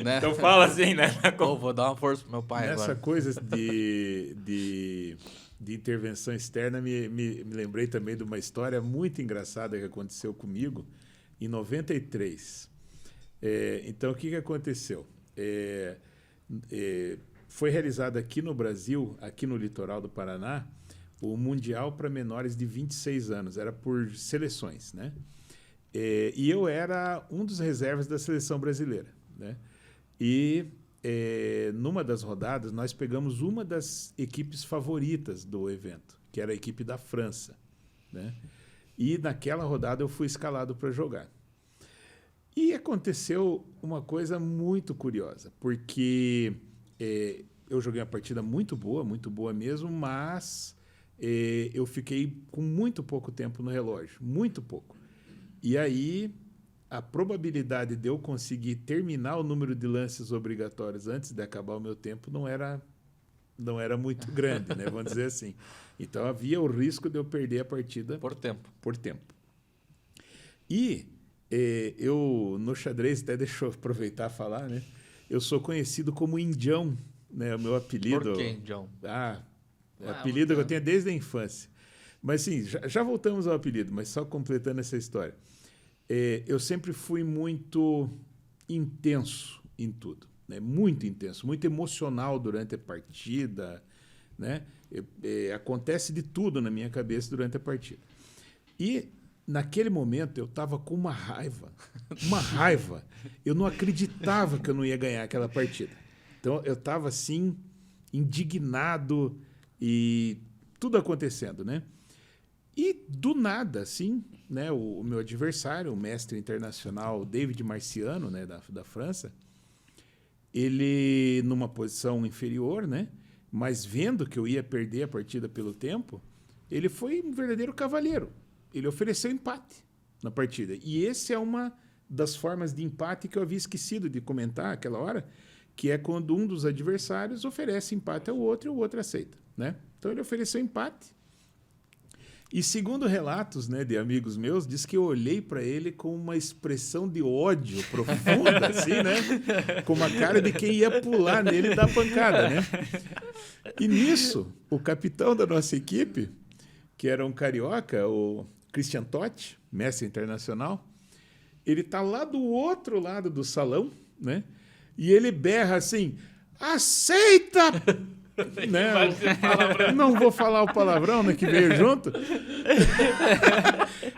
Né? Então fala assim, né? Vou dar uma força pro meu pai Nessa agora. coisa de intervenção externa, me lembrei também de uma história muito engraçada que aconteceu comigo em 93. Então, o que aconteceu? Foi realizado aqui no Brasil, aqui no litoral do Paraná, o Mundial para menores de 26 anos. Era por seleções, né? E eu era um dos reservas da seleção brasileira, né? E numa das rodadas, nós pegamos uma das equipes favoritas do evento, que era a equipe da França, né? E naquela rodada eu fui escalado para jogar. E aconteceu uma coisa muito curiosa, porque eu joguei uma partida muito boa mesmo, mas eu fiquei com muito pouco tempo no relógio, muito pouco. E aí a probabilidade de eu conseguir terminar o número de lances obrigatórios antes de acabar o meu tempo não era muito grande, né? Vamos dizer assim. Então havia o risco de eu perder a partida Por tempo. E eu, no xadrez, até deixa eu aproveitar e falar, né? Eu sou conhecido como Indião, né? O meu apelido... Por que, Indião? Apelido que eu tenho desde a infância. Mas, sim, já voltamos ao apelido, mas só completando essa história. Eu sempre fui muito intenso em tudo, né? Muito intenso, muito emocional durante a partida, né? Acontece de tudo na minha cabeça durante a partida. E naquele momento eu estava com uma raiva. Eu não acreditava que eu não ia ganhar aquela partida. Então eu estava assim, indignado e tudo acontecendo, né? E do nada, assim, né, o meu adversário, o mestre internacional David Marciano, né, da França, ele numa posição inferior, né, mas vendo que eu ia perder a partida pelo tempo, ele foi um verdadeiro cavalheiro. Ele ofereceu empate na partida. E esse é uma das formas de empate que eu havia esquecido de comentar aquela hora, que é quando um dos adversários oferece empate ao outro e o outro aceita, né? Então ele ofereceu empate. E segundo relatos, né, de amigos meus, diz que eu olhei para ele com uma expressão de ódio profunda, assim, né? Com uma cara de quem ia pular nele e dar pancada, né? E nisso, o capitão da nossa equipe, que era um carioca, o Christian Totti, mestre internacional, ele está lá do outro lado do salão, né? E ele berra assim, aceita! Né? Não vou falar o palavrão, né, que veio junto.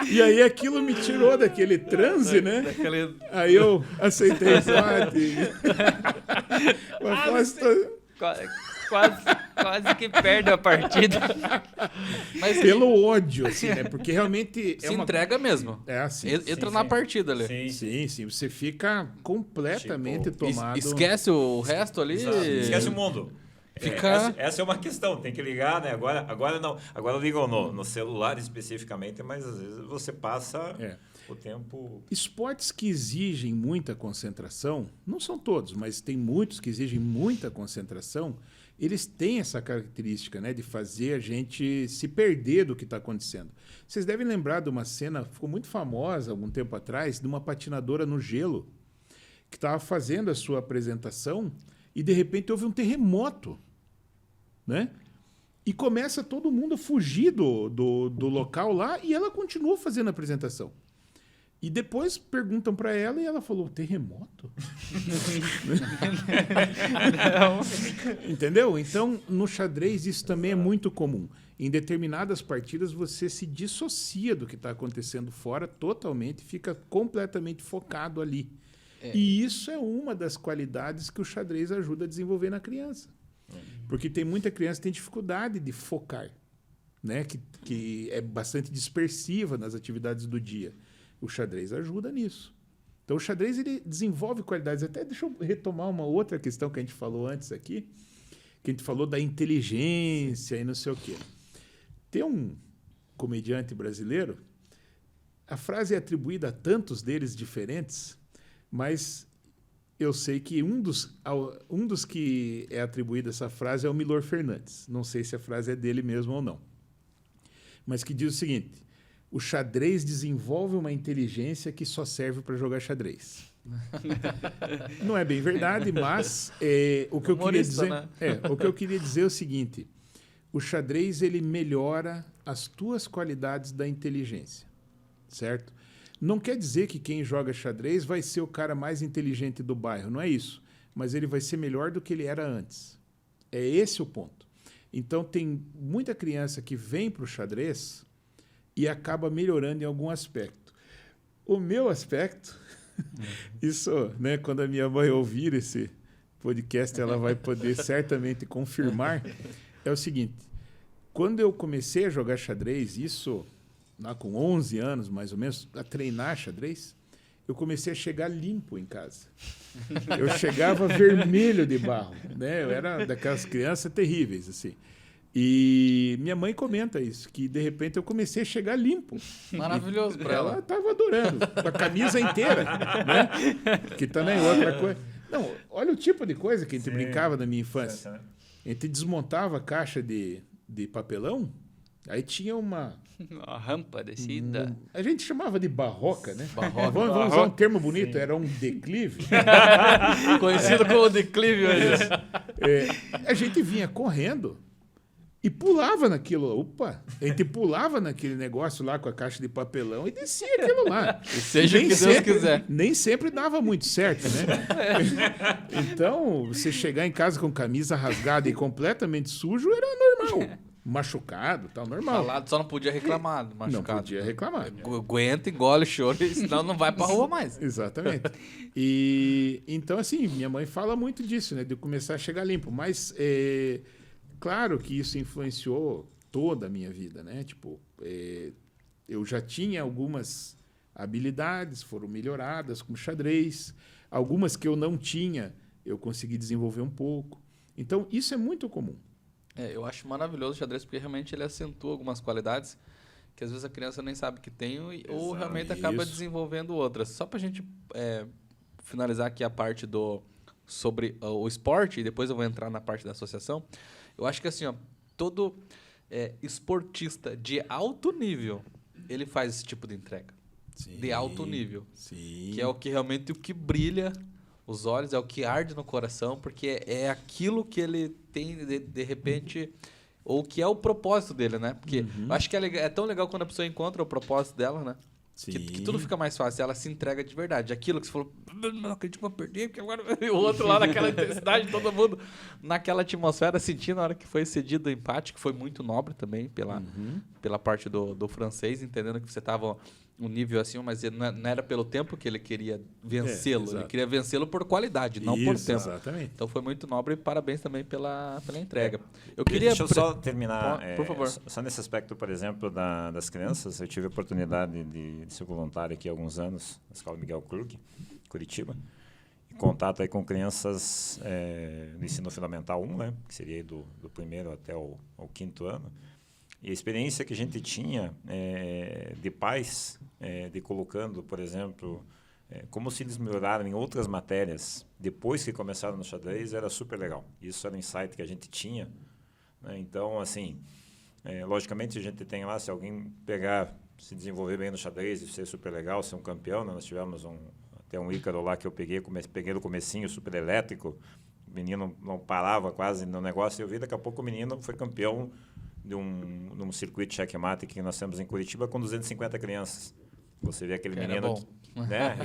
E aí aquilo me tirou daquele transe, né? Aí eu aceitei o empate. Quase que perde a partida. Mas pelo ódio, assim, né? Porque realmente se entrega mesmo. É assim. Entra na partida ali. Sim. Você fica completamente tomado. Esquece o resto ali. Esquece o mundo. Fica... Essa é uma questão, tem que ligar, né? Agora não. Agora ligam no celular especificamente, mas às vezes você passa o tempo... Esportes que exigem muita concentração, não são todos, mas tem muitos que exigem muita concentração, eles têm essa característica, né, de fazer a gente se perder do que está acontecendo. Vocês devem lembrar de uma cena, ficou muito famosa algum tempo atrás, de uma patinadora no gelo, que estava fazendo a sua apresentação e, de repente, houve um terremoto, né? E começa todo mundo a fugir do local lá e ela continua fazendo a apresentação. E depois perguntam para ela e ela falou, terremoto? Não. Entendeu? Então, no xadrez, isso também é muito comum. Em determinadas partidas, você se dissocia do que está acontecendo fora totalmente, fica completamente focado ali. E isso é uma das qualidades que o xadrez ajuda a desenvolver na criança. Porque tem muita criança que tem dificuldade de focar, né? Que é bastante dispersiva nas atividades do dia. O xadrez ajuda nisso. Então, o xadrez ele desenvolve qualidades. Até deixa eu retomar uma outra questão que a gente falou antes aqui, que a gente falou da inteligência e não sei o quê. Tem um comediante brasileiro, a frase é atribuída a tantos deles diferentes, mas eu sei que um dos que é atribuído essa frase é o Milor Fernandes. Não sei se a frase é dele mesmo ou não. Mas que diz o seguinte, o xadrez desenvolve uma inteligência que só serve para jogar xadrez. Não é bem verdade, mas o que eu queria dizer, né? o que eu queria dizer é o seguinte, o xadrez ele melhora as tuas qualidades da inteligência, certo? Não quer dizer que quem joga xadrez vai ser o cara mais inteligente do bairro, não é isso. Mas ele vai ser melhor do que ele era antes. É esse o ponto. Então, tem muita criança que vem para o xadrez e acaba melhorando em algum aspecto. O meu aspecto, isso, né, quando a minha mãe ouvir esse podcast, ela vai poder certamente confirmar, é o seguinte, quando eu comecei a jogar xadrez, isso... lá com 11 anos, mais ou menos, a treinar xadrez, eu comecei a chegar limpo em casa. Eu chegava vermelho de barro, né? Eu era daquelas crianças terríveis, assim. E minha mãe comenta isso, que de repente eu comecei a chegar limpo. Maravilhoso para ela. Ela estava adorando, com a camisa inteira, né? Que também é outra coisa. Não, olha o tipo de coisa que a gente brincava na minha infância. A gente desmontava a caixa de papelão, aí tinha uma rampa descida. A gente chamava de barroca, né? Barroca. Vamos usar um termo bonito, era um declive. Conhecido como declive hoje. A gente vinha correndo e pulava naquilo. Opa! A gente pulava naquele negócio lá com a caixa de papelão e descia aquilo lá. Seja o que Deus quiser. Nem sempre dava muito certo, né? Então, você chegar em casa com camisa rasgada e completamente sujo era normal. machucado, tal, normal. Falado, só não podia reclamar do machucado. Não podia reclamar. Aguenta, engole o choro, senão não vai pra rua mais. Exatamente. E então, assim, minha mãe fala muito disso, né? De começar a chegar limpo. Mas, claro que isso influenciou toda a minha vida, né? Tipo, eu já tinha algumas habilidades, foram melhoradas, como xadrez. Algumas que eu não tinha, eu consegui desenvolver um pouco. Então, isso é muito comum. Eu acho maravilhoso o xadrez, porque realmente ele acentua algumas qualidades que às vezes a criança nem sabe que tem ou realmente acaba desenvolvendo outras. Só pra gente finalizar aqui a parte sobre o esporte, e depois eu vou entrar na parte da associação. Eu acho que assim, ó, todo esportista de alto nível, ele faz esse tipo de entrega. Sim, de alto nível. Sim. Que é o que brilha os olhos, é o que arde no coração, porque é aquilo que ele tem de repente, ou que é o propósito dele, né? Porque eu acho que é tão legal quando a pessoa encontra o propósito dela, né? Que tudo fica mais fácil, ela se entrega de verdade. Aquilo que você falou, não acredito que eu vou perder, porque agora o outro lá naquela intensidade, todo mundo naquela atmosfera, sentindo a hora que foi cedido o empate, que foi muito nobre também pela parte do francês, entendendo que você estava um nível assim, mas não era pelo tempo que ele queria vencê-lo, ele queria vencê-lo por qualidade, não por tempo. Exatamente. Então foi muito nobre e parabéns também pela entrega. Eu queria... Deixa eu só terminar, por favor. Só nesse aspecto, por exemplo, das crianças. Eu tive a oportunidade de ser voluntário aqui há alguns anos, na Escola Miguel Krug, Curitiba, em contato aí com crianças do ensino fundamental 1, né, que seria aí do primeiro até o 5º ano. E a experiência que a gente tinha de pais, de colocando, por exemplo, como se eles melhoraram em outras matérias depois que começaram no xadrez, era super legal. Isso era um insight que a gente tinha, né? Então, assim, logicamente a gente tem lá, se alguém pegar, se desenvolver bem no xadrez e ser super legal, ser um campeão, né? Nós tivemos até um Ícaro lá que eu peguei no comecinho, super elétrico, o menino não parava quase no negócio, e eu vi, daqui a pouco o menino foi campeão de um circuito checkmate que nós temos em Curitiba com 250 crianças. Você vê aquele menino, né?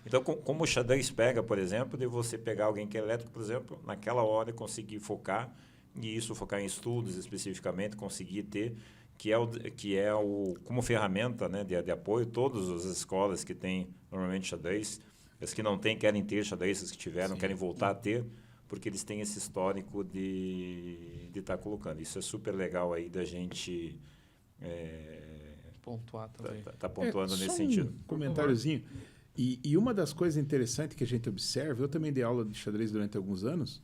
Então, como o xadrez pega, por exemplo, de você pegar alguém que é elétrico, por exemplo, naquela hora conseguir focar, e isso focar em estudos especificamente, conseguir ter, que é como ferramenta, né, de apoio, todas as escolas que têm normalmente xadrez, as que não têm querem ter xadrez, as que tiveram querem voltar a ter, porque eles têm esse histórico de estar colocando. Isso é super legal aí da gente pontuar também. Tá pontuando nesse só sentido. Um comentáriozinho. E uma das coisas interessantes que a gente observa, eu também dei aula de xadrez durante alguns anos,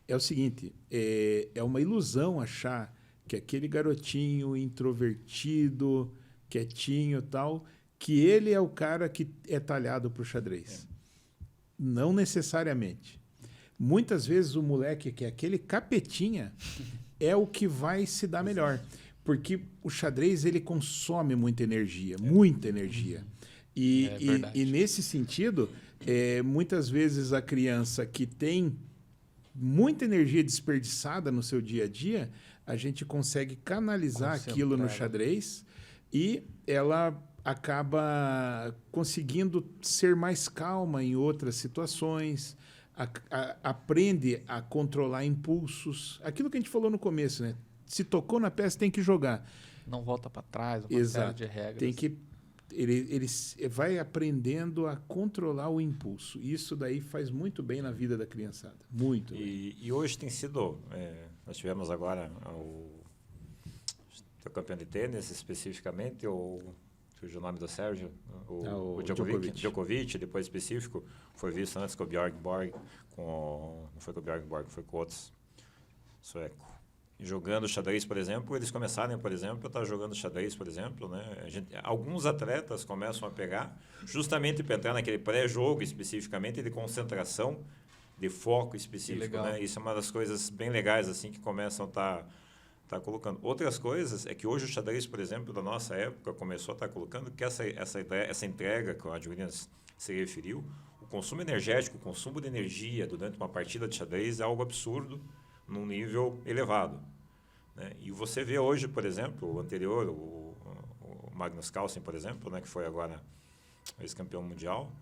é o seguinte, é uma ilusão achar que aquele garotinho introvertido, quietinho e tal, que ele é o cara que é talhado para o xadrez. Não necessariamente. Muitas vezes o moleque que é aquele capetinha é o que vai se dar melhor. Porque o xadrez ele consome muita energia, muita energia. E nesse sentido, muitas vezes a criança que tem muita energia desperdiçada no seu dia a dia, a gente consegue canalizar aquilo no xadrez e ela acaba conseguindo ser mais calma em outras situações, aprende a controlar impulsos. Aquilo que a gente falou no começo, né? Se tocou na peça, tem que jogar. Não volta para trás, uma série de regras. Tem que, ele vai aprendendo a controlar o impulso. Isso daí faz muito bem na vida da criançada. Muito bem. E hoje tem sido... nós tivemos agora o campeão de tênis, especificamente, o nome do Sérgio, o Djokovic, depois específico, foi visto antes com o Bjorn Borg, não foi com o Bjorn Borg, foi com outros sueco. Jogando xadrez, por exemplo, eles começaram, por exemplo, a estar jogando xadrez, por exemplo, né? Alguns atletas começam a pegar, justamente para entrar naquele pré-jogo especificamente, de concentração, de foco específico, né? Isso é uma das coisas bem legais, assim, que começam a estar colocando. Outras coisas é que hoje o xadrez, por exemplo, da nossa época, começou a estar colocando que essa entrega que o Adjulian se referiu, o consumo energético, o consumo de energia durante uma partida de xadrez é algo absurdo, num nível elevado, né? E você vê hoje, por exemplo, o anterior, o Magnus Carlsen, por exemplo, né, que foi agora ex-campeão mundial,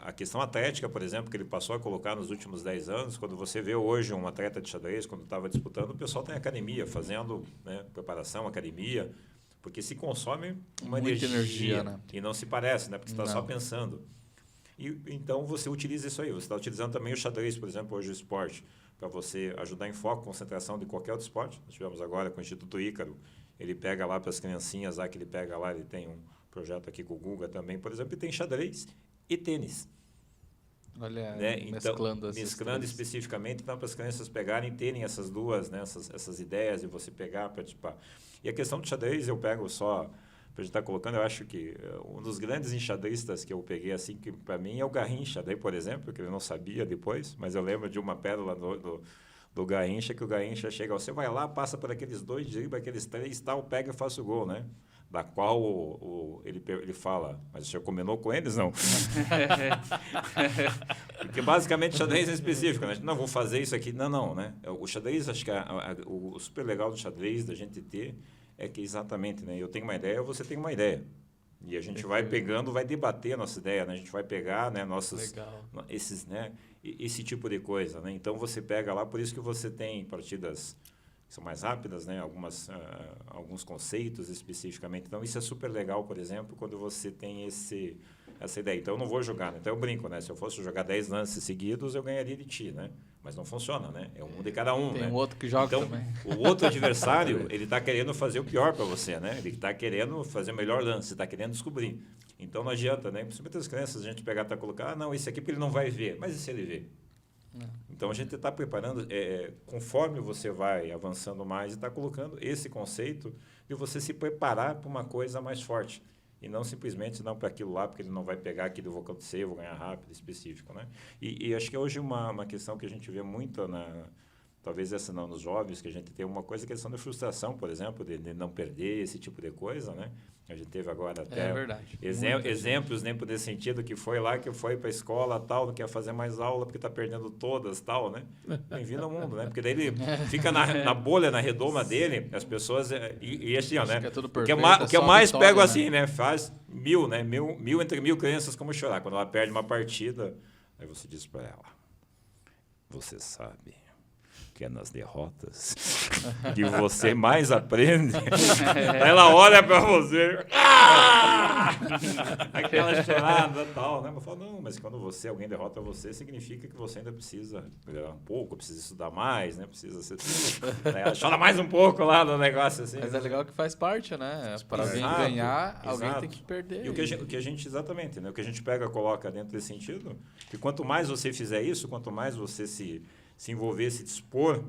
A questão atlética, por exemplo, que ele passou a colocar nos últimos 10 anos, quando você vê hoje um atleta de xadrez, quando estava disputando, o pessoal tem academia, fazendo, né, preparação, academia, porque se consome uma Muita energia, né? E não se parece, né, porque você está só Não. pensando. Então, você utiliza isso aí. Você está utilizando também o xadrez, por exemplo, hoje o esporte, para você ajudar em foco, concentração de qualquer outro esporte. Nós tivemos agora com o Instituto Ícaro, ele pega lá para as criancinhas, lá que ele pega lá, ele tem um projeto aqui com o Guga também, por exemplo, e tem xadrez e tênis. Olha, Né? Então, mesclando mesclando especificamente, então, para as crianças pegarem e terem essas duas, né, essas ideias de você pegar, participar. E a questão do xadrez, eu pego só, para a gente estar colocando, eu acho que um dos grandes enxadristas que eu peguei, assim, que para mim é o Garrincha, daí, por exemplo, que ele não sabia depois, mas eu lembro de uma pérola do Garrincha, que o Garrincha chega, você vai lá, passa por aqueles 2, dribla aqueles 3, tal, pega e faz o gol, né? Da qual ele fala, mas o senhor combinou com eles, não? Porque basicamente xadrez é específico, né? Não, vou fazer isso aqui. Não, né? O xadrez, acho que o super legal do xadrez, da gente ter, é que exatamente, né? Eu tenho uma ideia, você tem uma ideia. E a gente vai pegando, vai debater a nossa ideia, né? A gente vai pegar, né, esses, né, esse tipo de coisa, né? Então você pega lá, por isso que você tem partidas que são mais rápidas, né? Alguns conceitos especificamente. Então isso é super legal, por exemplo, quando você tem essa ideia. Então eu não vou jogar, né? Então eu brinco, né? Se eu fosse jogar 10 lances seguidos, eu ganharia de ti, né? Mas não funciona, né? É um de cada um, Tem né? um outro que joga então, também. o outro adversário, ele está querendo fazer o pior para você, né? Ele está querendo fazer o melhor lance, está querendo descobrir. Então não adianta, né? Principalmente as crianças, a gente pegar e colocar, não, esse aqui porque ele não vai ver. Mas e se ele ver? Então a gente está preparando, conforme você vai avançando mais, e está colocando esse conceito de você se preparar para uma coisa mais forte. E não simplesmente não para aquilo lá, porque ele não vai pegar aquilo, eu vou acontecer, eu vou ganhar rápido, específico, né? E acho que hoje uma questão que a gente vê muito, talvez essa não nos jovens, que a gente tem uma coisa, que é a questão da frustração, por exemplo, de não perder, esse tipo de coisa, né? A gente teve agora até exemplos, né, por esse sentido, que foi para a escola, tal, não quer fazer mais aula porque está perdendo todas, tal, né? Bem-vindo ao mundo, né? Porque daí ele fica na bolha, na redoma dele, as pessoas... E assim, ó, né? Que é tudo O que perfeito, eu mais vitória, pego né? assim, né? Faz mil entre mil crianças como chorar. Quando ela perde uma partida, aí você diz para ela, você sabe que é nas derrotas que você mais aprende. Ela olha para você, aquela chorada e tal, né? Eu falo, não, mas quando alguém derrota você, significa que você ainda precisa melhorar um pouco, precisa estudar mais, né? Precisa ser, né? Chora mais um pouco lá no negócio assim. Mas é legal que faz parte, né? Para alguém ganhar, alguém tem que perder. E o que a gente exatamente, né? O que a gente coloca dentro desse sentido, que quanto mais você fizer isso, quanto mais você se envolver, se dispor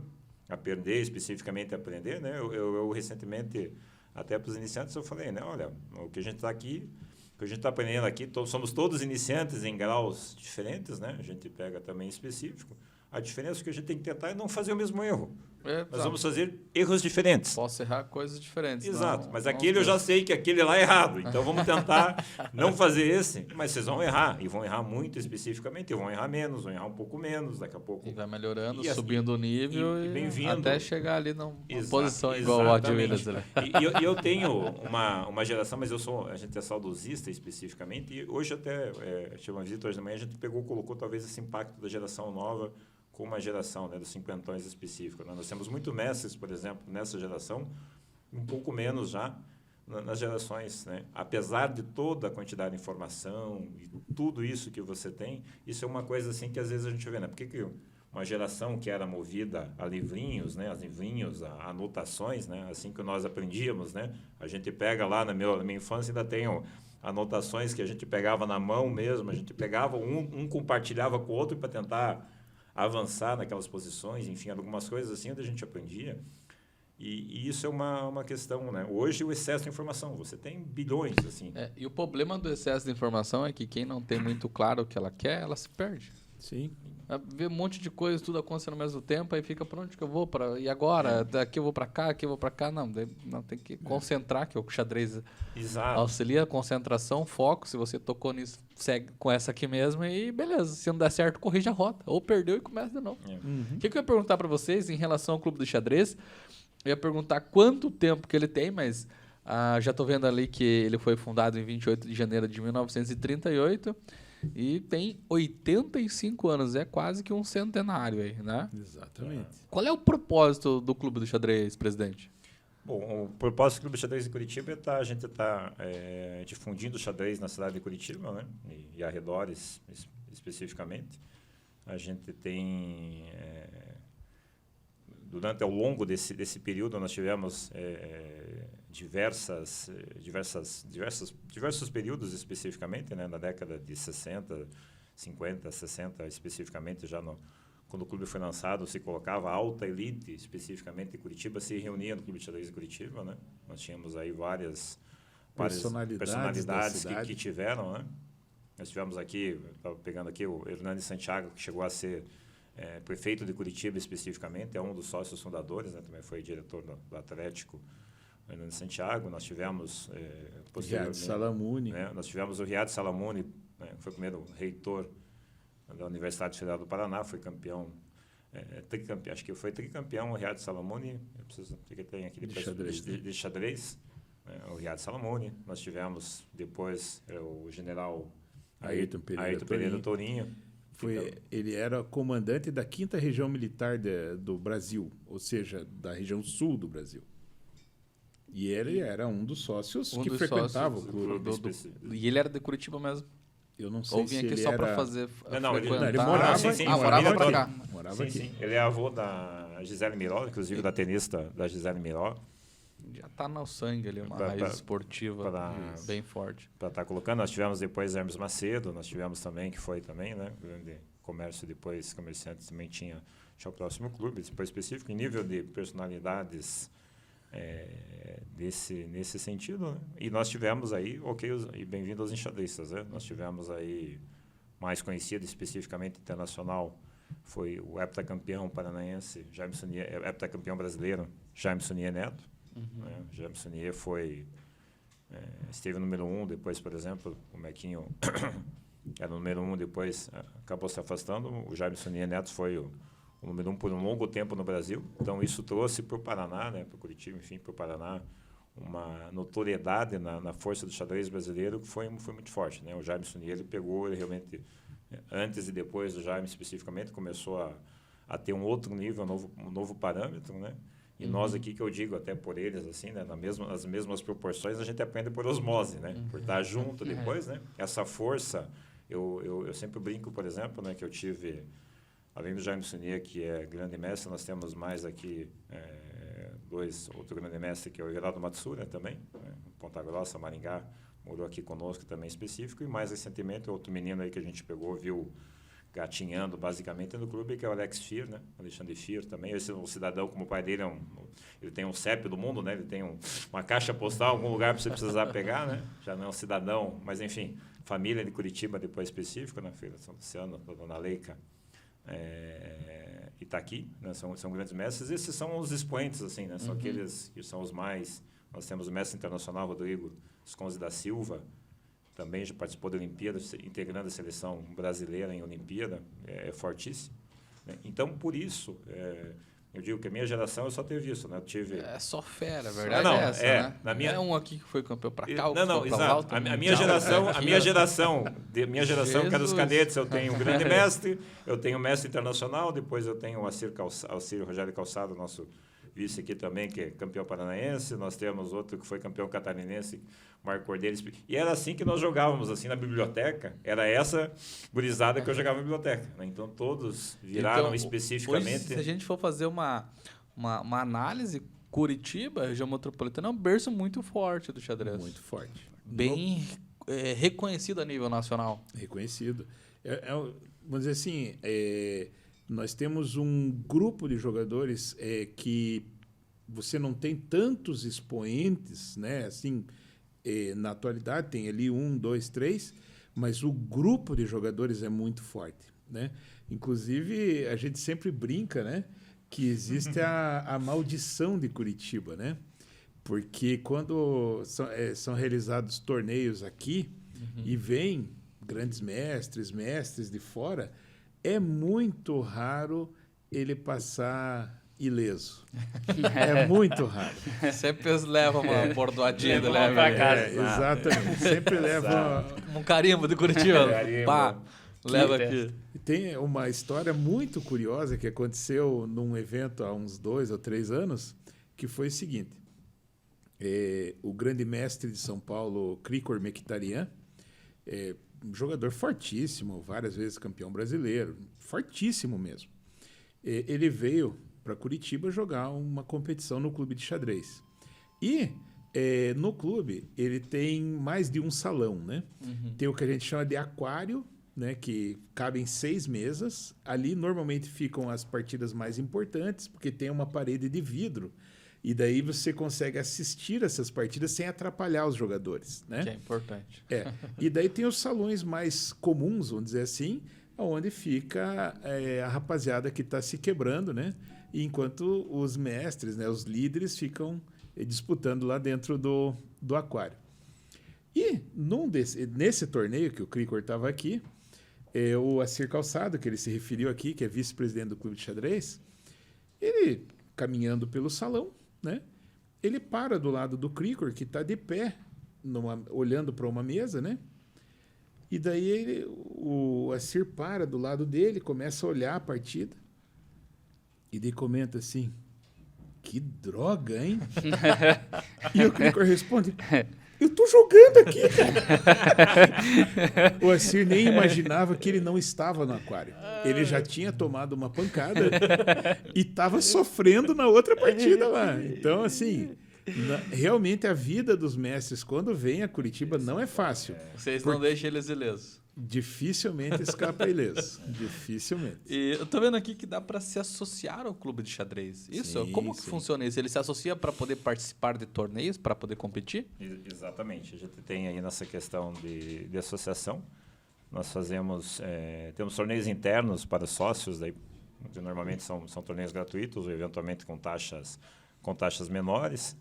a perder, especificamente a aprender, né? Eu recentemente, até para os iniciantes, eu falei, né? Olha, o que a gente está aqui, o que a gente está aprendendo aqui, somos todos iniciantes em graus diferentes, né? A gente pega também específico. A diferença que a gente tem que tentar é não fazer o mesmo erro. Nós vamos fazer erros diferentes. Posso errar coisas diferentes. Exato, não, mas não aquele eu já sei que aquele lá é errado. Então vamos tentar não fazer esse, mas vocês vão errar. E vão errar muito especificamente, e vão errar menos, vão errar um pouco menos, daqui a pouco. E vai melhorando, E subindo o nível e bem-vindo. até chegar ali numa posição igual o Adwilas. Né? E eu tenho uma geração, mas a gente é saudosista especificamente, e hoje até, tive uma visita hoje de manhã, a gente colocou talvez esse impacto da geração nova com uma geração, né, dos cinquentões específicos. Nós temos muito mestres, por exemplo, nessa geração, um pouco menos já nas gerações, né? Apesar de toda a quantidade de informação e tudo isso que você tem, isso é uma coisa assim que às vezes a gente vê, né? Por que uma geração que era movida a livrinhos, né, a anotações, né, assim que nós aprendíamos, né? A gente pega lá na minha infância ainda tem anotações que a gente pegava na mão mesmo, a gente pegava um compartilhava com o outro para tentar avançar naquelas posições, enfim, algumas coisas assim onde a gente aprendia. E isso é uma questão, né? Hoje o excesso de informação, você tem bilhões, assim. E o problema do excesso de informação é que quem não tem muito claro o que ela quer, ela se perde. Sim. Vê um monte de coisa, tudo acontecendo ao mesmo tempo, aí fica, para onde que eu vou? E agora? Daqui eu vou para cá, aqui eu vou para cá. Não, tem que concentrar, que o xadrez auxilia a concentração, foco. Se você tocou nisso, segue com essa aqui mesmo e beleza. Se não der certo, corrige a rota. Ou perdeu e começa de novo. O que eu ia perguntar para vocês em relação ao Clube do Xadrez? Eu ia perguntar quanto tempo que ele tem, mas já estou vendo ali que ele foi fundado em 28 de janeiro de 1938. e tem 85 anos, é quase que um centenário aí, né? Exatamente. Qual é o propósito do Clube do Xadrez, presidente? Bom, o propósito do Clube de Xadrez de Curitiba é a gente está difundindo o xadrez na cidade de Curitiba, né? E arredores, especificamente. A gente tem, ao longo desse período, nós tivemos diversos períodos especificamente, né? Na década de 60, 50, 60, especificamente, quando o clube foi lançado, se colocava a alta elite, especificamente de Curitiba, se reunia no Clube de Xadrez de Curitiba, né? Nós tínhamos aí várias personalidades que tiveram, né? Nós tivemos aqui, estava pegando aqui o Hernani Santiago, que chegou a ser prefeito de Curitiba especificamente, é um dos sócios fundadores, né? Também foi diretor do Atlético, o Hernani Santiago. Nós tivemos Riad Salamuni. Né? Nós tivemos o Riad Salamuni, né? Que foi o primeiro reitor da Universidade Federal do Paraná, foi campeão, acho que foi tricampeão o Riad Salamuni, eu preciso que tem aqui de xadrez, o Riad Salamuni. Nós tivemos depois o general Ayrton Pereira Torinho. Ele era comandante da 5ª Região Militar do Brasil, ou seja, da região sul do Brasil. E ele era um dos sócios que frequentava o clube. E ele era de Curitiba mesmo? Eu não sei se aqui ele só era... para fazer... ele morava, morava para cá. Morava aqui. Sim. Ele é avô da Gisele Miró, inclusive da tenista da Gisele Miró. Já está no sangue ali, uma raiz esportiva bem forte. Para estar colocando, nós tivemos depois Hermes Macedo, nós tivemos também, que foi também, né? Grande comércio, depois comerciantes também tinha o próximo clube, depois específico, em nível de personalidades nesse sentido, né? E nós tivemos aí, e bem-vindo aos enxadristas, né? Nós tivemos aí, mais conhecido especificamente internacional, foi o heptacampeão paranaense, heptacampeão brasileiro, Jaime Sunier Neto. Né? Jaime Sunier esteve no número 1, depois, por exemplo, o Mequinho era o número 1, depois acabou se afastando. O Jaime Sunier Neto foi o número 1 por um longo tempo no Brasil. Então, isso trouxe para o Paraná, né, para o Curitiba, enfim, para o Paraná, uma notoriedade na força do xadrez brasileiro que foi muito forte. Né? O Jaime Sunier, ele realmente, antes e depois do Jaime especificamente, começou a ter um outro nível, um novo parâmetro, né? E nós aqui, que eu digo até por eles, assim, né, nas mesmas proporções, a gente aprende por osmose, né? Por estar junto depois, né? Essa força, eu sempre brinco, por exemplo, né, que eu tive, além do Jaime Sunier, que é grande mestre, nós temos mais aqui outro grande mestre, que é o Geraldo Matsura também, né, Ponta Grossa, Maringá, morou aqui conosco também específico, e mais recentemente, outro menino aí que a gente pegou, viu gatinhando basicamente no clube, que é o Alex Fier, né? Alexandre Fier também. Esse é um cidadão, como o pai dele ele tem um CEP do mundo, né? Ele tem uma caixa postal, algum lugar para você precisar pegar, né? Já não é um cidadão, mas enfim, família de Curitiba depois específico, na Feira de São Luciano, da Dona Leica, e está aqui, né? São grandes mestres. Esses são os expoentes, assim, né? São aqueles que são os mais... Nós temos o mestre internacional Rodrigo Sconzi da Silva, também já participou da Olimpíada, integrando a seleção brasileira em Olimpíada, é fortíssimo. Né? Então, por isso, eu digo que a minha geração eu só teve isso, né? Eu tive... É só fera, a verdade é essa, né? Na minha... É um aqui que foi campeão para cá, exato. A minha geração, que é dos cadetes, eu tenho um grande mestre, eu tenho um mestre internacional, depois eu tenho o Alcir Rogério Calçado, nosso vice aqui também, que é campeão paranaense. Nós temos outro que foi campeão catarinense, Marco Cordeiro. E era assim que nós jogávamos, assim, na biblioteca. Era essa gurizada que eu jogava na biblioteca. Né? Então, todos viraram especificamente... Hoje, se a gente for fazer uma análise, Curitiba, região metropolitana, é um berço muito forte do xadrez. Muito forte. Bem reconhecido a nível nacional. Reconhecido. Vamos dizer assim... Nós temos um grupo de jogadores que você não tem tantos expoentes, né? Assim, na atualidade tem ali 1, 2, 3, mas o grupo de jogadores é muito forte, né? Inclusive, a gente sempre brinca, né? Que existe a maldição de Curitiba, né? Porque quando são realizados torneios aqui e vêm grandes mestres de fora... É muito raro ele passar ileso. É muito raro. Sempre eles levam uma bordoadinha do Levam pra leve. casa. Exatamente. Sempre leva. Um carimbo de Curitiba. Carimbo. Pá, leva Que aqui. Tem uma história muito curiosa que aconteceu num evento há uns 2 ou 3 anos, que foi o seguinte. O grande mestre de São Paulo, Krikor Mkhitaryan, um jogador fortíssimo, várias vezes campeão brasileiro, fortíssimo mesmo. Ele veio para Curitiba jogar uma competição no clube de xadrez. E no clube ele tem mais de um salão, né? Tem o que a gente chama de aquário, né, que cabem 6 mesas. Ali normalmente ficam as partidas mais importantes, porque tem uma parede de vidro. E daí você consegue assistir essas partidas sem atrapalhar os jogadores, né? Que é importante. E daí tem os salões mais comuns, vamos dizer assim, onde fica a rapaziada que está se quebrando, né? E enquanto os mestres, né, os líderes, ficam disputando lá dentro do aquário. E nesse torneio que o Krikor estava aqui, o Assir Calçado, que ele se referiu aqui, que é vice-presidente do clube de xadrez, ele, caminhando pelo salão, né, ele para do lado do Krikor, que está de pé, olhando para uma mesa, né? E daí o Assir para do lado dele, começa a olhar a partida, e daí comenta assim, que droga, hein? E o Krikor responde, eu tô jogando aqui, cara. O Assir nem imaginava que ele não estava no aquário. Ele já tinha tomado uma pancada e estava sofrendo na outra partida lá. Então, assim, realmente a vida dos mestres, quando vem a Curitiba, não é fácil. Vocês não deixam eles ilesos. Dificilmente escapa ileso. Dificilmente. E eu tô vendo aqui que dá para se associar ao clube de xadrez. Isso? Sim, Como que sim. funciona isso? Ele se associa para poder participar de torneios, para poder competir? Exatamente. A gente tem aí nessa questão de associação. Nós temos torneios internos para sócios, daí, que normalmente são torneios gratuitos, ou eventualmente com taxas menores,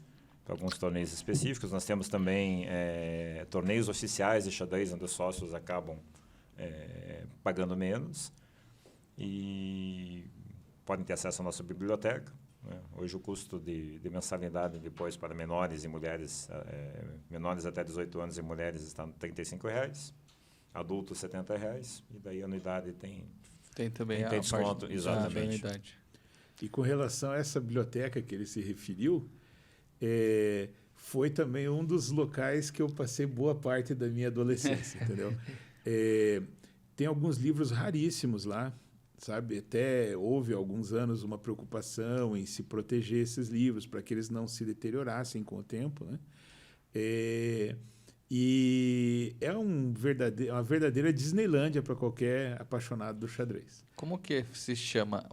para alguns torneios específicos. Nós temos também torneios oficiais de xadrez, onde os sócios acabam pagando menos e podem ter acesso à nossa biblioteca. Né? Hoje o custo de mensalidade depois para menores e mulheres, menores até 18 anos e mulheres está no R$ 35,00, adultos R$ 70,00, e daí a anuidade tem também tem desconto, exatamente. da anuidade. E com relação a essa biblioteca que ele se referiu, foi também um dos locais que eu passei boa parte da minha adolescência, entendeu? Tem alguns livros raríssimos lá, sabe? Até houve alguns anos uma preocupação em se proteger esses livros para que eles não se deteriorassem com o tempo, né? E é uma verdadeira Disneylândia para qualquer apaixonado do xadrez. Como que se chama?